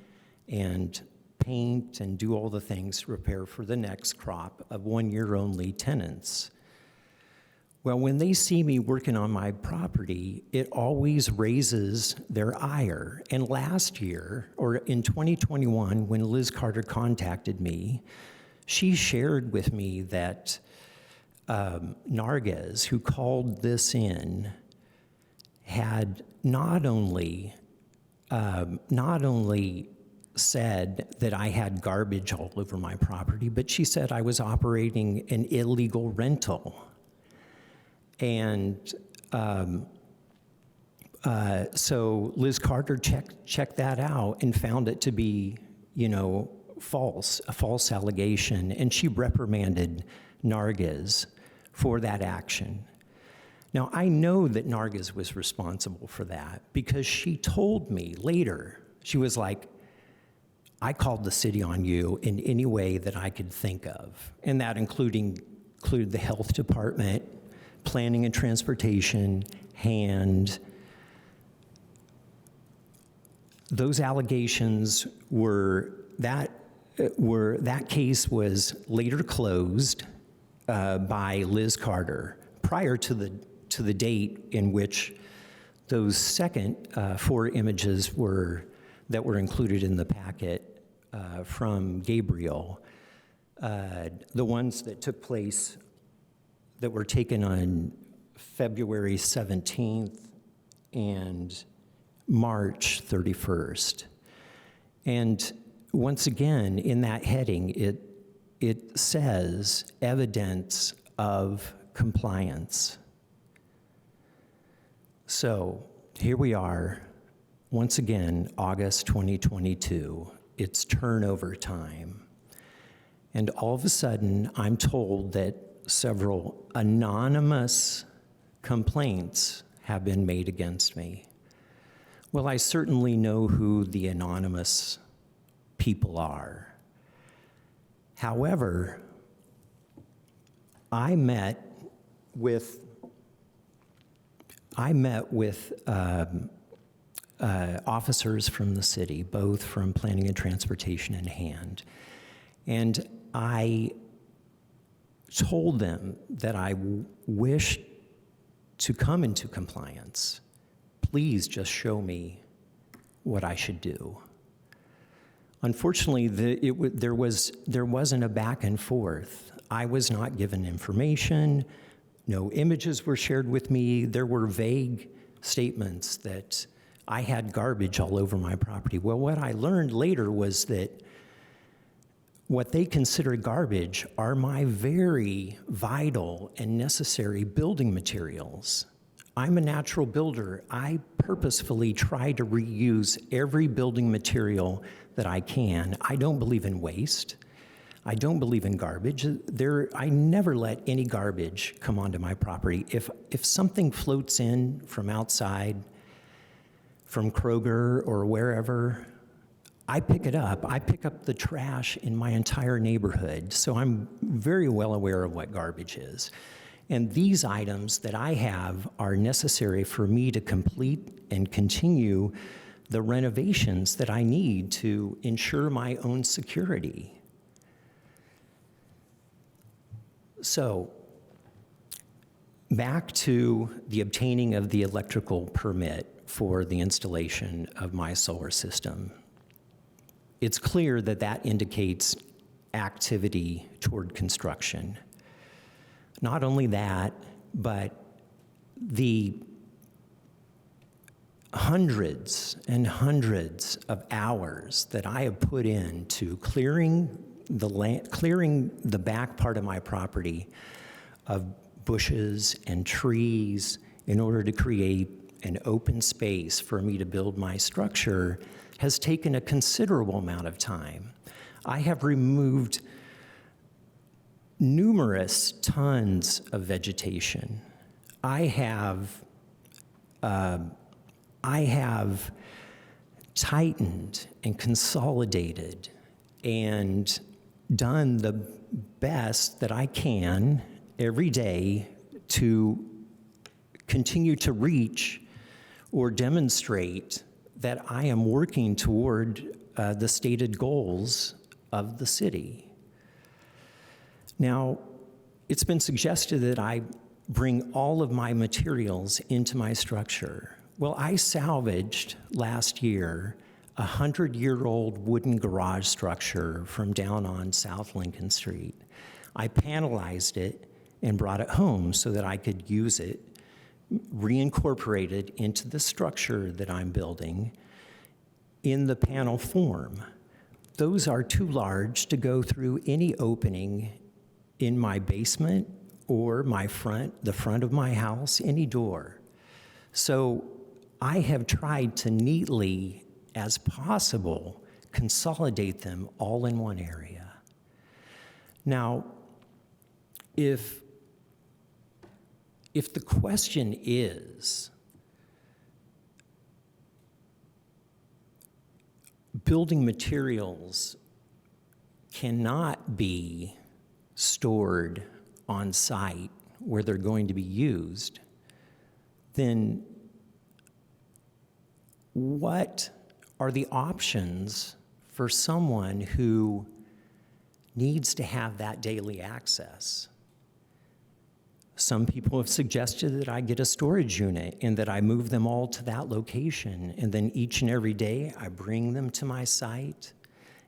S11: and paint and do all the things to prepare for the next crop of one-year-only tenants. Well, when they see me working on my property, it always raises their ire. And last year, or in 2021, when Liz Carter contacted me, she shared with me that Nargis, who called this in, had not only said that I had garbage all over my property, but she said I was operating an illegal rental. And so Liz Carter checked that out and found it to be, false, a false allegation, and she reprimanded Nargis for that action. Now, I know that Nargis was responsible for that because she told me later, she was like, I called the city on you in any way that I could think of, and that included the health department, planning and transportation, and those allegations that case was later closed by Liz Carter prior to the date in which those second 4 images that were included in the packet from Gabriel, the ones that took place that were taken on February 17th and March 31st. And once again, in that heading, it says evidence of compliance. So here we are, once again, August 2022. It's turnover time. And all of a sudden, I'm told that several anonymous complaints have been made against me. Well, I certainly know who the anonymous people are. However, I met with officers from the city, both from planning and transportation in hand, and I told them that I wish to come into compliance. Please just show me what I should do. Unfortunately, there wasn't a back and forth. I was not given information. No images were shared with me. There were vague statements that I had garbage all over my property. Well, what I learned later was that what they consider garbage are my very vital and necessary building materials. I'm a natural builder. I purposefully try to reuse every building material that I can. I don't believe in waste. I don't believe in garbage. I never let any garbage come onto my property. If something floats in from outside, from Kroger or wherever, I pick it up. I pick up the trash in my entire neighborhood, so I'm very well aware of what garbage is. And these items that I have are necessary for me to complete and continue the renovations that I need to ensure my own security. So, back to the obtaining of the electrical permit for the installation of my solar system. It's clear that that indicates activity toward construction. Not only that, but the hundreds and hundreds of hours that I have put into clearing the land, clearing the back part of my property of bushes and trees in order to create an open space for me to build my structure has taken a considerable amount of time. I have removed numerous tons of vegetation. I have tightened and consolidated and done the best that I can every day to continue to reach or demonstrate that I am working toward the stated goals of the city. Now, it's been suggested that I bring all of my materials into my structure. Well, I salvaged last year a 100-year-old wooden garage structure from down on South Lincoln Street. I panelized it and brought it home so that I could use it, reincorporate it into the structure that I'm building in the panel form. Those are too large to go through any opening in my basement or the front of my house, any door. So I have tried to neatly, as possible, consolidate them all in one area. Now, if the question is, building materials cannot be stored on site where they're going to be used, then what are the options for someone who needs to have that daily access? Some people have suggested that I get a storage unit and that I move them all to that location, and then each and every day I bring them to my site,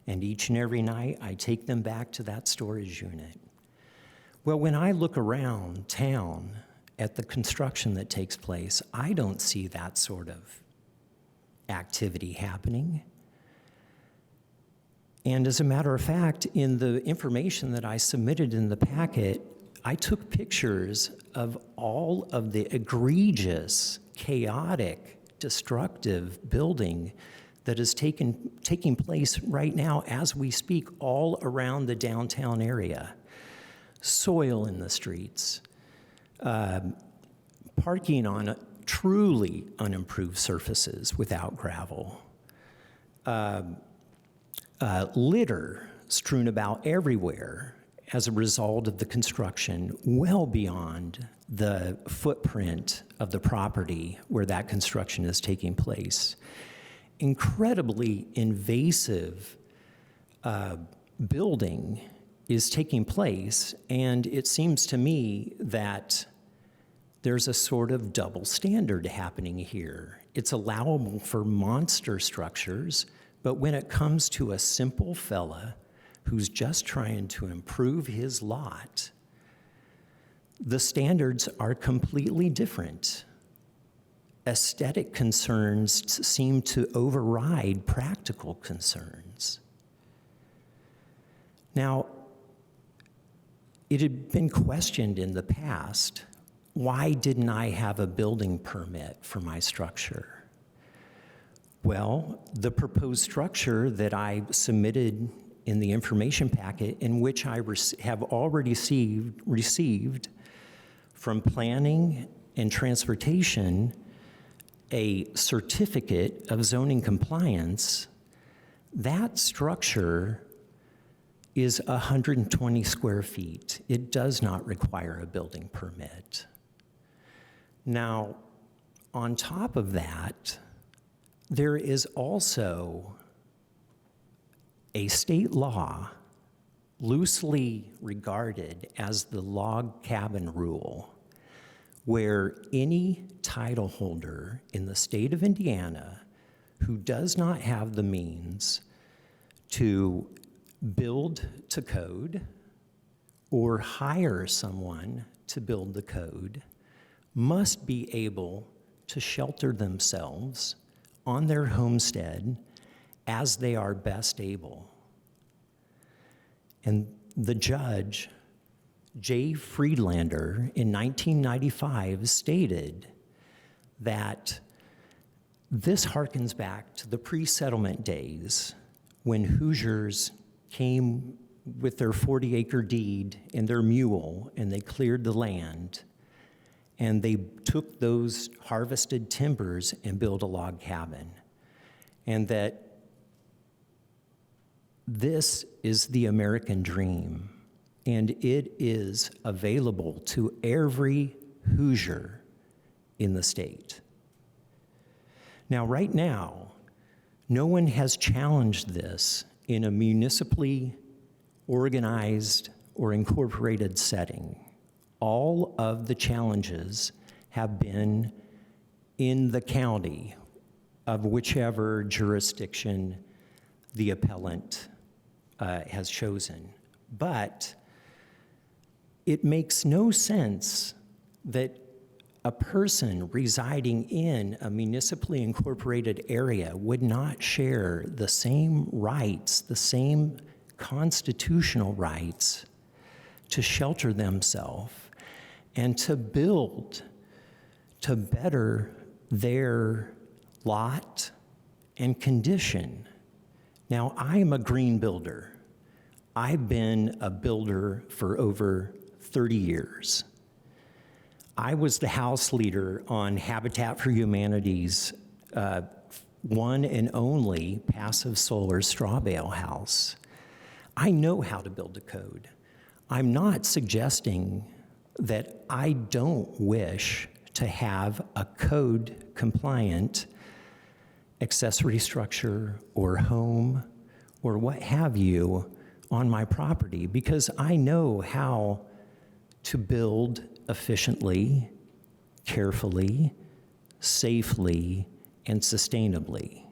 S11: and each and every night I take them back to that storage unit. Well, when I look around town at the construction that takes place, I don't see that sort of activity happening. And as a matter of fact, in the information that I submitted in the packet, I took pictures of all of the egregious, chaotic, destructive building that is taking place right now as we speak all around the downtown area. Soil in the streets, parking on truly unimproved surfaces without gravel, litter strewn about everywhere as a result of the construction, well beyond the footprint of the property where that construction is taking place. Incredibly invasive building is taking place, and it seems to me that there's a sort of double standard happening here. It's allowable for monster structures, but when it comes to a simple fella who's just trying to improve his lot, the standards are completely different. Aesthetic concerns seem to override practical concerns. Now, it had been questioned in the past, why didn't I have a building permit for my structure? Well, the proposed structure that I submitted in the information packet, in which I have already received from planning and transportation a certificate of zoning compliance, that structure is 120 square feet. It does not require a building permit. Now, on top of that, there is also a state law loosely regarded as the log cabin rule, where any title holder in the state of Indiana who does not have the means to build to code or hire someone to build the code must be able to shelter themselves on their homestead as they are best able. And the judge, J. Friedlander, in 1995 stated that this harkens back to the pre-settlement days when Hoosiers came with their 40-acre deed and their mule, and they cleared the land, and they took those harvested timbers and built a log cabin. And that this is the American dream, and it is available to every Hoosier in the state. Now, right now, no one has challenged this in a municipally organized or incorporated setting. All of the challenges have been in the county of whichever jurisdiction the appellant has chosen. But it makes no sense that a person residing in a municipally incorporated area would not share the same rights, the same constitutional rights to shelter themselves and to build, to better their lot and condition. Now, I'm a green builder. I've been a builder for over 30 years. I was the house leader on Habitat for Humanity's one and only passive solar straw bale house. I know how to build a code. I'm not suggesting that I don't wish to have a code compliant accessory structure or home or what have you on my property, because I know how to build efficiently, carefully, safely, and sustainably.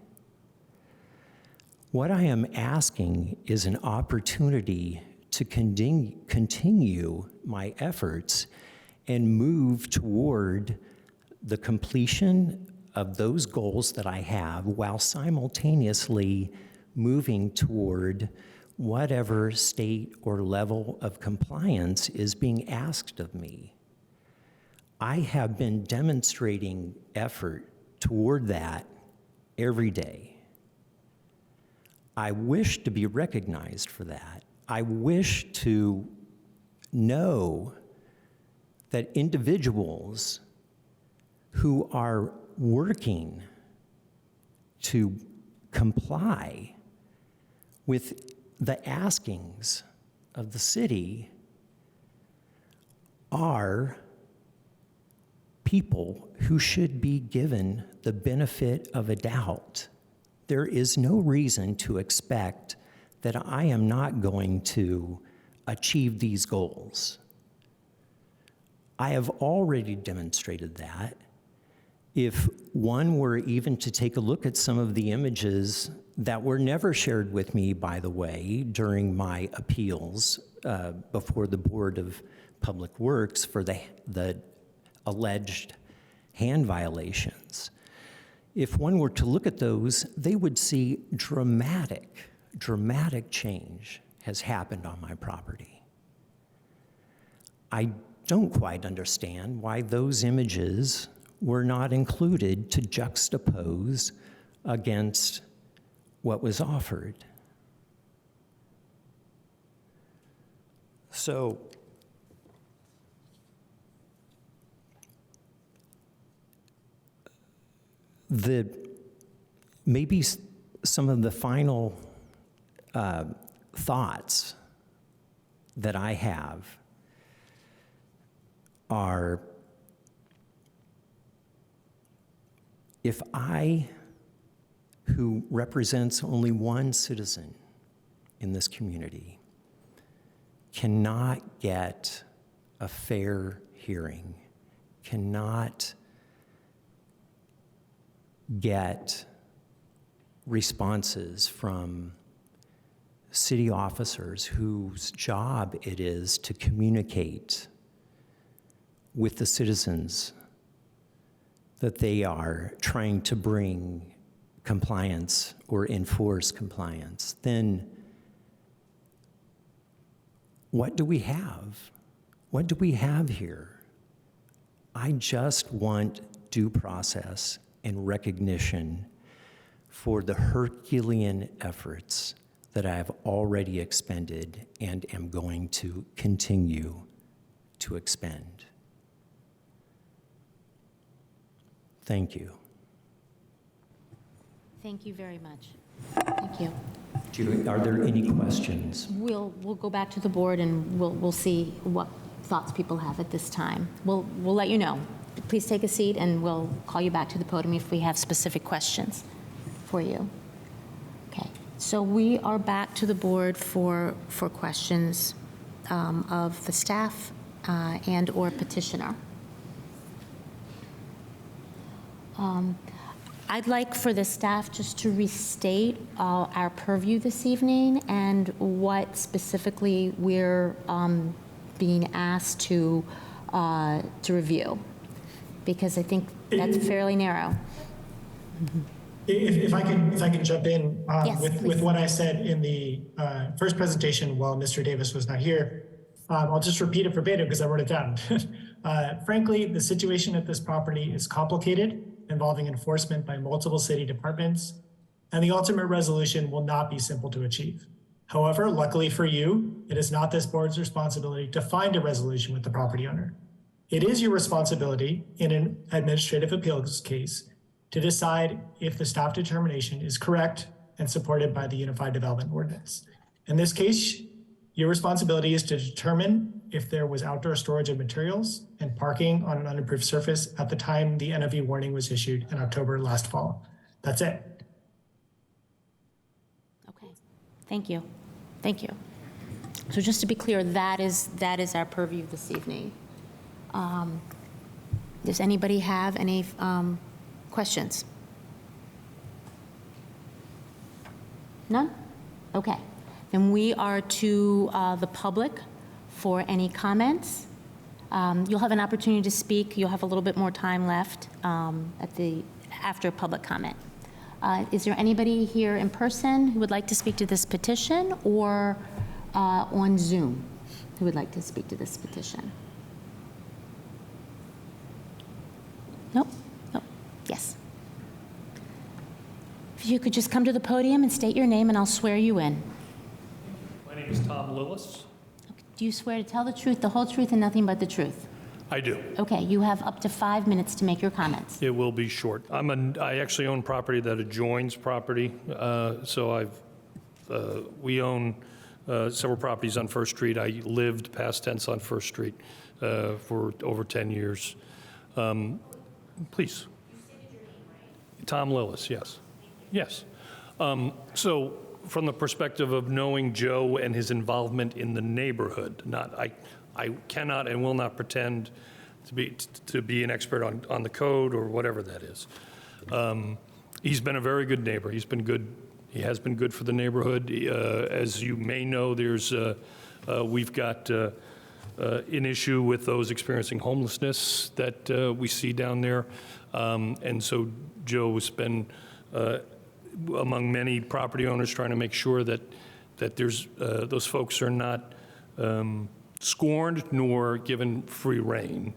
S11: What I am asking is an opportunity to continue my efforts and move toward the completion of those goals that I have while simultaneously moving toward whatever state or level of compliance is being asked of me. I have been demonstrating effort toward that every day. I wish to be recognized for that. I wish to know that individuals who are working to comply with the askings of the city are people who should be given the benefit of a doubt. There is no reason to expect that I am not going to achieve these goals. I have already demonstrated that. If one were even to take a look at some of the images that were never shared with me, by the way, during my appeals before the Board of Public Works for the alleged hand violations, if one were to look at those, they would see dramatic change has happened on my property. I don't quite understand why those images were not included to juxtapose against what was offered. So, maybe some of the final thoughts that I have are, if I, who represents only one citizen in this community, cannot get a fair hearing, cannot get responses from city officers whose job it is to communicate with the citizens that they are trying to bring compliance or enforce compliance, then What do we have? What do we have here? I just want due process and recognition for the Herculean efforts that I have already expended and am going to continue to expend. Thank you.
S1: Thank you very much. Thank you.
S11: Are there any questions?
S1: We'll go back to the board and we'll see what thoughts people have at this time. We'll let you know. Please take a seat and we'll call you back to the podium if we have specific questions for you. Okay, so we are back to the board for questions of the staff and/or petitioner. I'd like for the staff just to restate our purview this evening and what specifically we're being asked to review, because I think that's fairly narrow.
S7: If I can jump in
S1: Yes,
S7: with what I said in the first presentation while Mr. Davis was not here, I'll just repeat it verbatim because I wrote it down. Frankly, the situation at this property is complicated, involving enforcement by multiple city departments, and the ultimate resolution will not be simple to achieve. However, luckily for you, it is not this board's responsibility to find a resolution with the property owner. It is your responsibility in an administrative appeals case to decide if the staff determination is correct and supported by the Unified Development Ordinance. In this case, your responsibility is to determine if there was outdoor storage of materials and parking on an unimproved surface at the time the NOV warning was issued in October last fall. That's it.
S1: Okay, thank you. Thank you. So just to be clear, that is our purview this evening. Does anybody have any questions? None? Okay. Then we are to the public for any comments. You'll have an opportunity to speak. You'll have a little bit more time left after public comment. Is there anybody here in person who would like to speak to this petition, or on Zoom who would like to speak to this petition? Nope? Nope. Yes. If you could just come to the podium and state your name and I'll swear you in.
S5: My name is Tom Lillis.
S1: Do you swear to tell the truth, the whole truth, and nothing but the truth?
S5: I do.
S1: Okay, you have up to 5 minutes to make your comments.
S5: It will be short. I actually own property that adjoins property, so we own several properties on First Street. I lived past tense on First Street for over 10 years. Please. You stated your name, right? Tom Lillis, yes. Yes. So from the perspective of knowing Joe and his involvement in the neighborhood, I cannot and will not pretend to be an expert on the code or whatever that is. He's been a very good neighbor. He's been good. He has been good for the neighborhood. As you may know, we've got an issue with those experiencing homelessness that we see down there, and so Joe has been among many property owners trying to make sure that there's those folks are not scorned nor given free rein.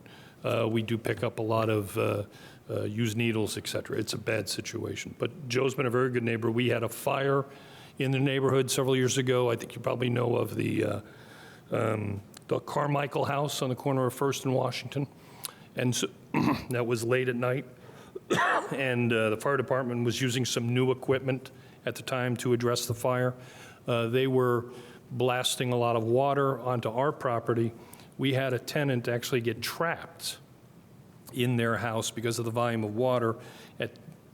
S5: We do pick up a lot of used needles, et cetera. It's a bad situation. But Joe's been a very good neighbor. We had a fire in the neighborhood several years ago. I think you probably know of the Carmichael House on the corner of First and Washington. And so that was late at night. And the fire department was using some new equipment at the time to address the fire. They were blasting a lot of water onto our property. We had a tenant actually get trapped in their house because of the volume of water. At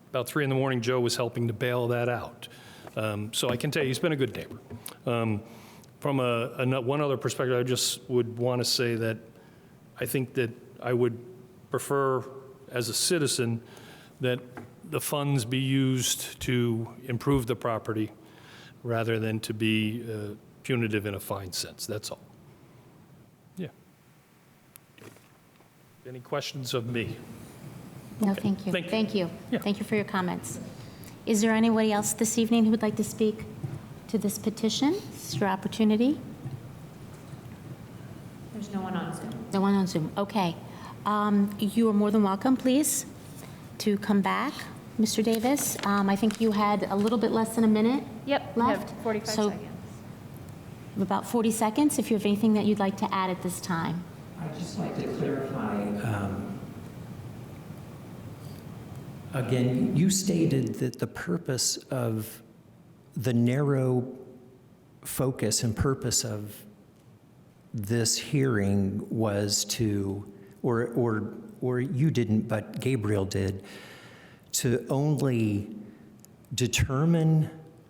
S5: about 3 in the morning, Joe was helping to bail that out. So I can tell you, he's been a good neighbor. From one other perspective, I just would want to say that I think that I would prefer, as a citizen, that the funds be used to improve the property rather than to be punitive in a fine sense. That's all. Yeah. Any questions of me?
S1: No,
S5: Okay.
S1: thank you.
S5: Thank you.
S1: Thank you.
S5: Yeah.
S1: Thank you for your comments. Is there anybody else this evening who would like to speak to this petition? This is your opportunity.
S2: There's no one on Zoom.
S1: No one on Zoom, okay. You are more than welcome, please, to come back, Mr. Davis. I think you had a little bit less than a minute
S2: Yep, we have
S1: left.
S2: 45
S1: So
S2: seconds.
S1: about 40 seconds, if you have anything that you'd like to add at this time.
S11: I'd just like to clarify, again, you stated that the purpose of the narrow focus and purpose of this hearing was to, or you didn't, but Gabriel did, to only determine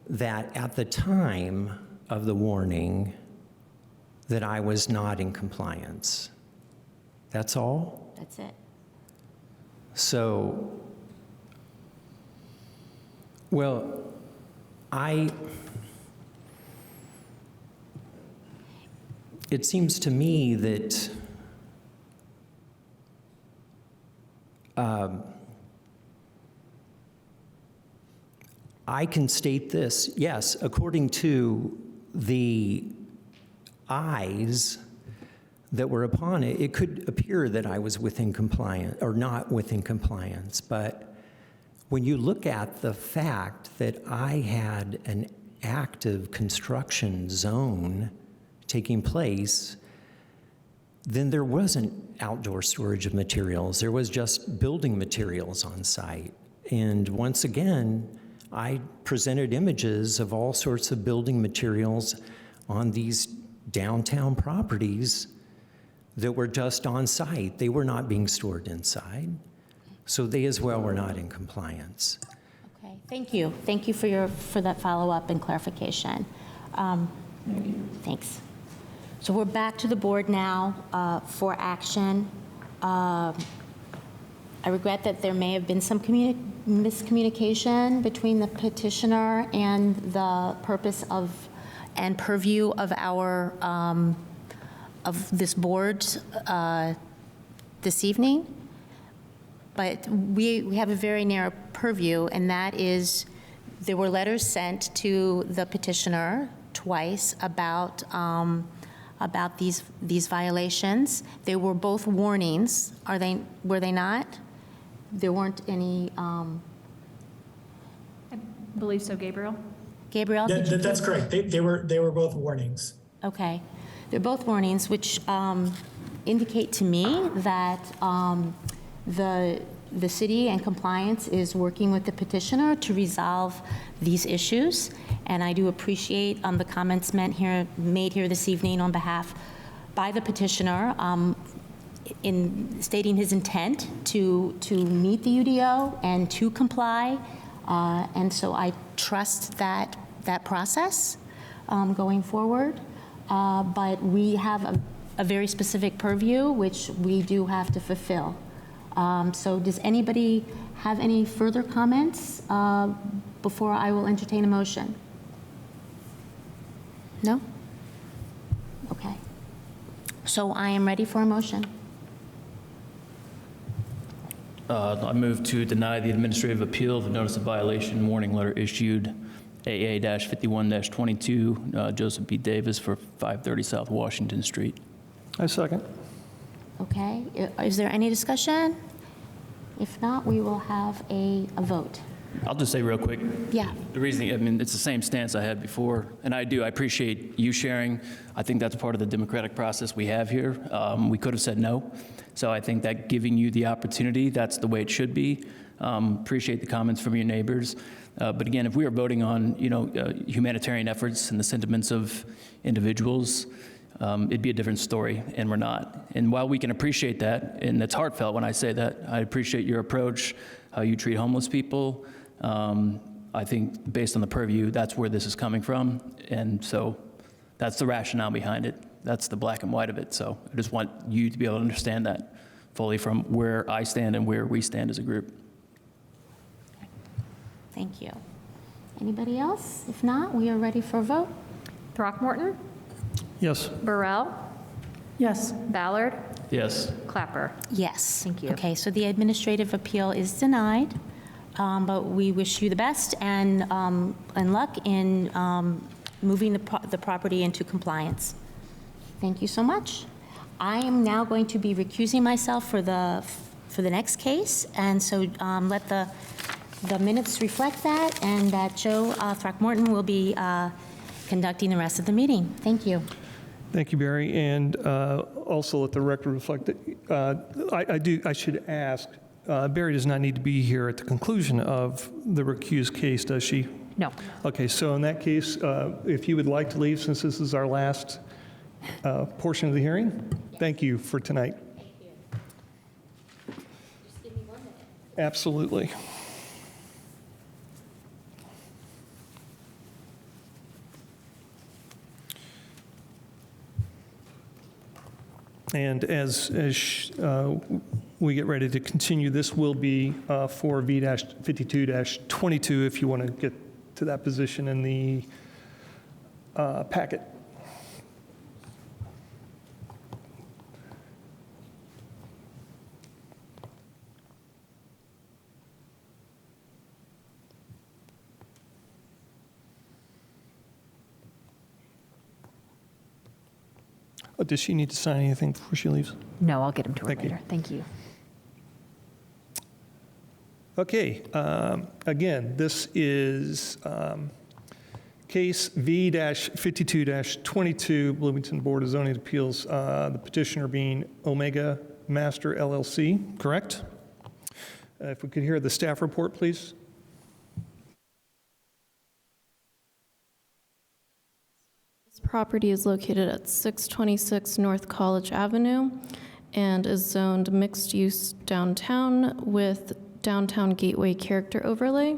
S11: that at the time of the warning that I was not in compliance. That's all?
S1: That's it.
S11: So, well, it seems to me that I can state this, yes, according to the eyes that were upon it, it could appear that I was within compliance, or not within compliance, but when you look at the fact that I had an active construction zone taking place, then there wasn't outdoor storage of materials. There was just building materials on site. And once again, I presented images of all sorts of building materials on these downtown properties that were just on site. They were not being stored inside. So they as well were not in compliance.
S1: Okay, thank you. Thank you for that follow-up and clarification. Thanks. So we're back to the board now for action. I regret that there may have been some miscommunication between the petitioner and the purpose of and purview of our of this board this evening. But we have a very narrow purview, and that is there were letters sent to the petitioner twice about these violations. They were both warnings. Were they not? There weren't any.
S2: I believe so, Gabriel.
S1: Gabriel?
S7: That's correct. They were both warnings.
S1: Okay. They're both warnings, which indicate to me that the city and compliance is working with the petitioner to resolve these issues. And I do appreciate the comments made here this evening on behalf by the petitioner in stating his intent to meet the UDO and to comply. And so I trust that process going forward. But we have a very specific purview, which we do have to fulfill. So does anybody have any further comments before I will entertain a motion? No? Okay. So I am ready for a motion.
S4: I move to deny the administrative appeal of the notice of violation warning letter issued AA-51-22, Joseph B. Davis for 530 South Washington Street.
S5: I second.
S1: Okay. Is there any discussion? If not, we will have a vote.
S4: I'll just say real quick.
S1: Yeah.
S4: The reason, I mean, it's the same stance I had before, and I appreciate you sharing. I think that's part of the democratic process we have here. We could have said no. So I think that giving you the opportunity, that's the way it should be. Appreciate the comments from your neighbors. But again, if we are voting on, humanitarian efforts and the sentiments of individuals, it'd be a different story, and we're not. And while we can appreciate that, and it's heartfelt when I say that, I appreciate your approach, how you treat homeless people. I think based on the purview, that's where this is coming from. And so that's the rationale behind it. That's the black and white of it. So I just want you to be able to understand that fully from where I stand and where we stand as a group.
S1: Thank you. Anybody else? If not, we are ready for a vote.
S2: Throckmorton,
S5: Yes.
S2: Burrell,
S3: Yes.
S2: Ballard,
S4: Yes.
S2: Clapper.
S1: Yes.
S2: Thank you.
S1: Okay, so the administrative appeal is denied, but we wish you the best and luck in moving the property into compliance. Thank you so much. I am now going to be recusing myself for the next case, and so let the minutes reflect that, and that Joe Throckmorton will be conducting the rest of the meeting. Thank you.
S5: Thank you, Barry. And also let the record reflect that I should ask, Barry does not need to be here at the conclusion of the recused case, does she?
S2: No.
S5: Okay, so in that case, if you would like to leave, since this is our last portion of the hearing, thank you for tonight.
S1: Thank you. Just give me 1 minute.
S5: Absolutely. And as we get ready to continue, this will be for V-52-22 if you want to get to that position in the packet. Oh, does she need to sign anything before she leaves?
S2: No, I'll get him to her
S5: Thank you.
S2: later. Thank you.
S5: Okay, again, this is case V-52-22, Bloomington Board of Zoning Appeals, the petitioner being Omega Master LLC, correct? If we could hear the staff report, please.
S8: This property is located at 626 North College Avenue and is zoned mixed use downtown with downtown gateway character overlay.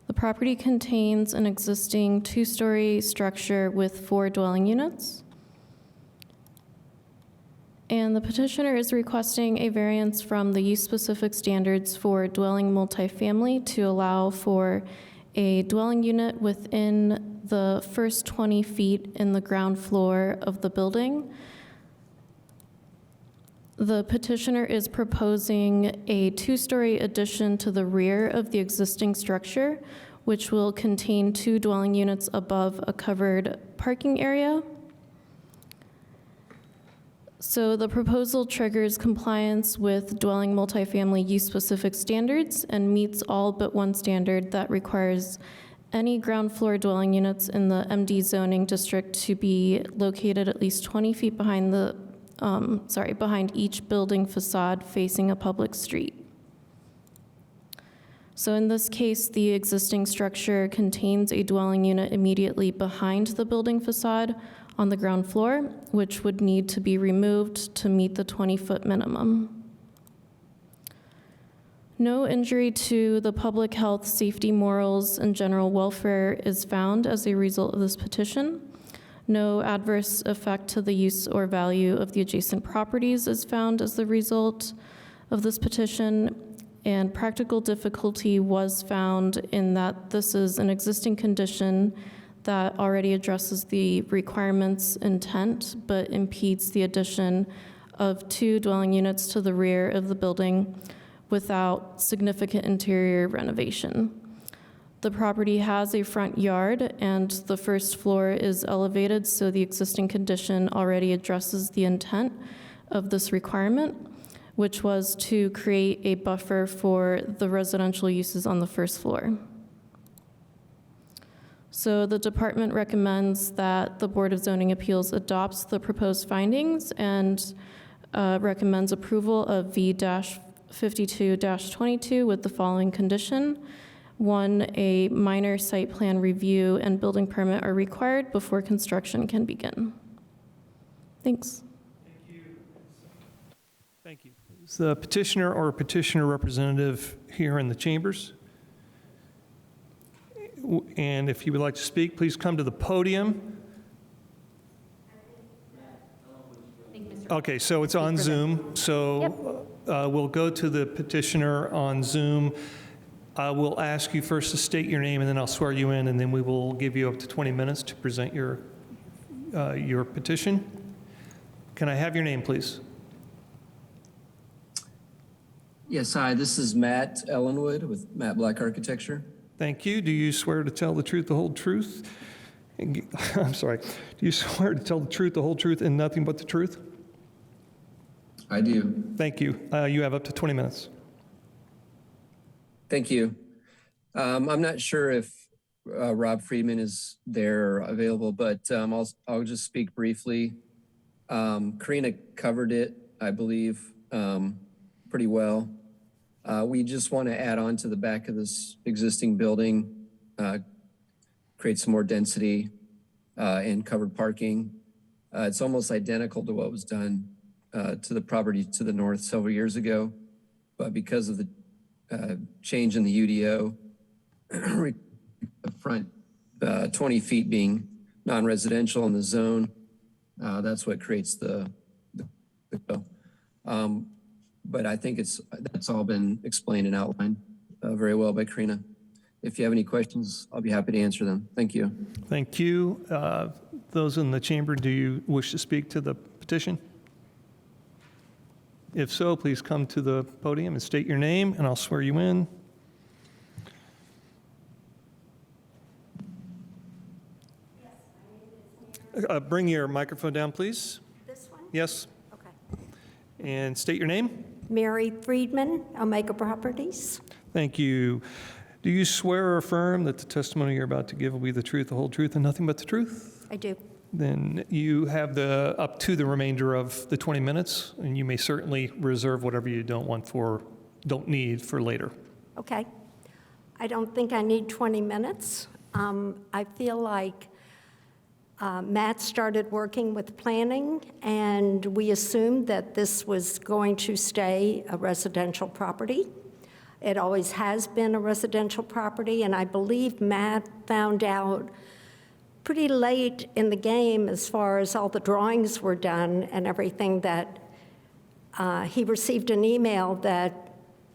S8: The property contains an existing 2-story structure with 4 dwelling units. And the petitioner is requesting a variance from the use-specific standards for dwelling multifamily to allow for a dwelling unit within the first 20 feet in the ground floor of the building. The petitioner is proposing a 2-story addition to the rear of the existing structure, which will contain 2 dwelling units above a covered parking area. So the proposal triggers compliance with dwelling multifamily use-specific standards and meets all but one standard that requires any ground floor dwelling units in the MD zoning district to be located at least 20 feet behind behind each building facade facing a public street. So in this case, the existing structure contains a dwelling unit immediately behind the building facade on the ground floor, which would need to be removed to meet the 20-foot minimum. No injury to the public health, safety, morals, and general welfare is found as a result of this petition. No adverse effect to the use or value of the adjacent properties is found as the result of this petition, and practical difficulty was found in that this is an existing condition that already addresses the requirement's intent, but impedes the addition of 2 dwelling units to the rear of the building without significant interior renovation. The property has a front yard, and the first floor is elevated, so the existing condition already addresses the intent of this requirement, which was to create a buffer for the residential uses on the first floor. So the department recommends that the Board of Zoning Appeals adopts the proposed findings and recommends approval of V-52-22 with the following condition. 1, a minor site plan review and building permit are required before construction can begin. Thanks.
S5: Thank you. Is the petitioner or petitioner representative here in the chambers? And if you would like to speak, please come to the podium. Okay, so it's on Zoom. So we'll go to the petitioner on Zoom. We'll ask you first to state your name, and then I'll swear you in, and then we will give you up to 20 minutes to present your petition. Can I have your name, please?
S10: Yes, hi, this is Matt Ellenwood with Matt Black Architecture.
S5: Thank you. Do you swear to tell the truth, the whole truth, I'm sorry. Do you swear to tell the truth, the whole truth, and nothing but the truth?
S10: I do.
S5: Thank you. You have up to 20 minutes.
S10: Thank you. I'm not sure if Rob Friedman is there available, but I'll just speak briefly. Karina covered it, I believe, pretty well. We just want to add on to the back of this existing building, create some more density and covered parking. It's almost identical to what was done to the property to the north several years ago, but because of the change in the UDO, the front 20 feet being non-residential in the zone, that's what creates the but I think that's all been explained and outlined very well by Karina. If you have any questions, I'll be happy to answer them. Thank you.
S5: Thank you. Those in the chamber, do you wish to speak to the petition? If so, please come to the podium and state your name, and I'll swear you in. Bring your microphone down, please.
S3: This one?
S5: Yes,
S3: Okay.
S5: and state your name.
S3: Mary Friedman, Omega Properties.
S5: Thank you. Do you swear or affirm that the testimony you're about to give will be the truth, the whole truth, and nothing but the truth?
S3: I do.
S5: Then you have up to the remainder of the 20 minutes, and you may certainly reserve whatever you don't need for later.
S3: Okay. I don't think I need 20 minutes. I feel like Matt started working with planning, and we assumed that this was going to stay a residential property. It always has been a residential property, and I believe Matt found out pretty late in the game, as far as all the drawings were done and everything, that he received an email that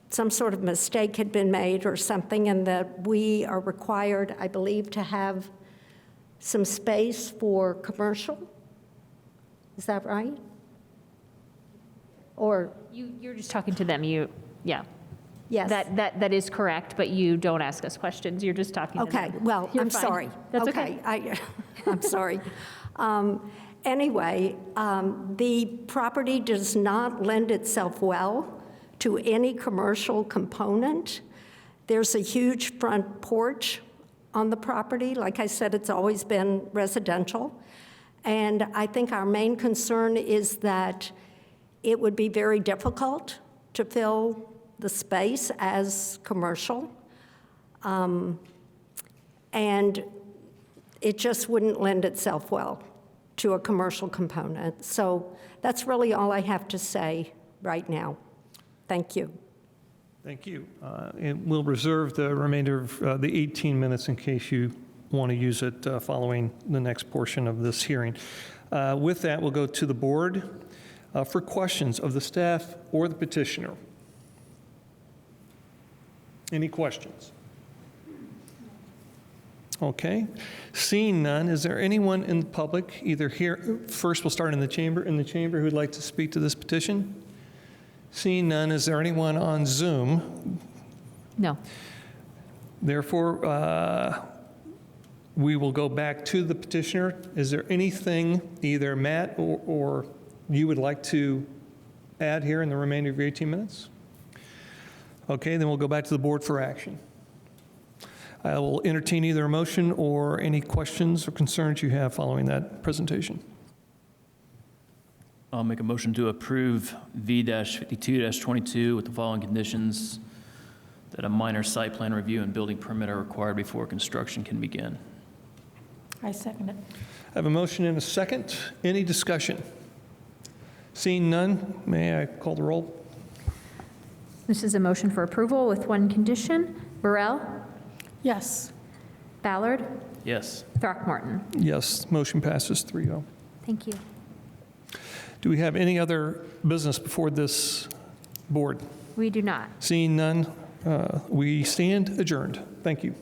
S3: some sort of mistake had been made or something, and that we are required, I believe, to have some space for commercial. Is that right? Or,
S2: You're just talking to them, yeah.
S3: yes.
S2: That is correct, but you don't ask us questions, you're just talking to them.
S3: Okay, well,
S2: You're
S3: I'm
S2: fine.
S3: sorry.
S2: That's okay.
S3: I'm sorry. Anyway, the property does not lend itself well to any commercial component. There's a huge front porch on the property. Like I said, it's always been residential. And I think our main concern is that it would be very difficult to fill the space as commercial. And it just wouldn't lend itself well to a commercial component. So that's really all I have to say right now. Thank you.
S5: Thank you. And we'll reserve the remainder of the 18 minutes in case you want to use it following the next portion of this hearing. With that, we'll go to the board for questions of the staff or the petitioner. Any questions? Okay. Seeing none, is there anyone in the public, either here, first we'll start in the chamber who'd like to speak to this petition? Seeing none, is there anyone on Zoom?
S2: No.
S5: Therefore, we will go back to the petitioner. Is there anything either Matt or you would like to add here in the remainder of your 18 minutes? Okay, then we'll go back to the board for action. I will entertain either a motion or any questions or concerns you have following that presentation.
S4: I'll make a motion to approve V-52-22 with the following conditions: that a minor site plan review and building permit are required before construction can begin.
S3: I second it.
S5: I have a motion and a second. Any discussion? Seeing none, may I call the roll?
S2: This is a motion for approval with one condition. Burrell?
S8: Yes.
S2: Ballard?
S4: Yes.
S2: Throckmorton?
S5: Yes, motion passes 3-0.
S2: Thank you.
S5: Do we have any other business before this board?
S2: We do not.
S5: Seeing none, we stand adjourned. Thank you.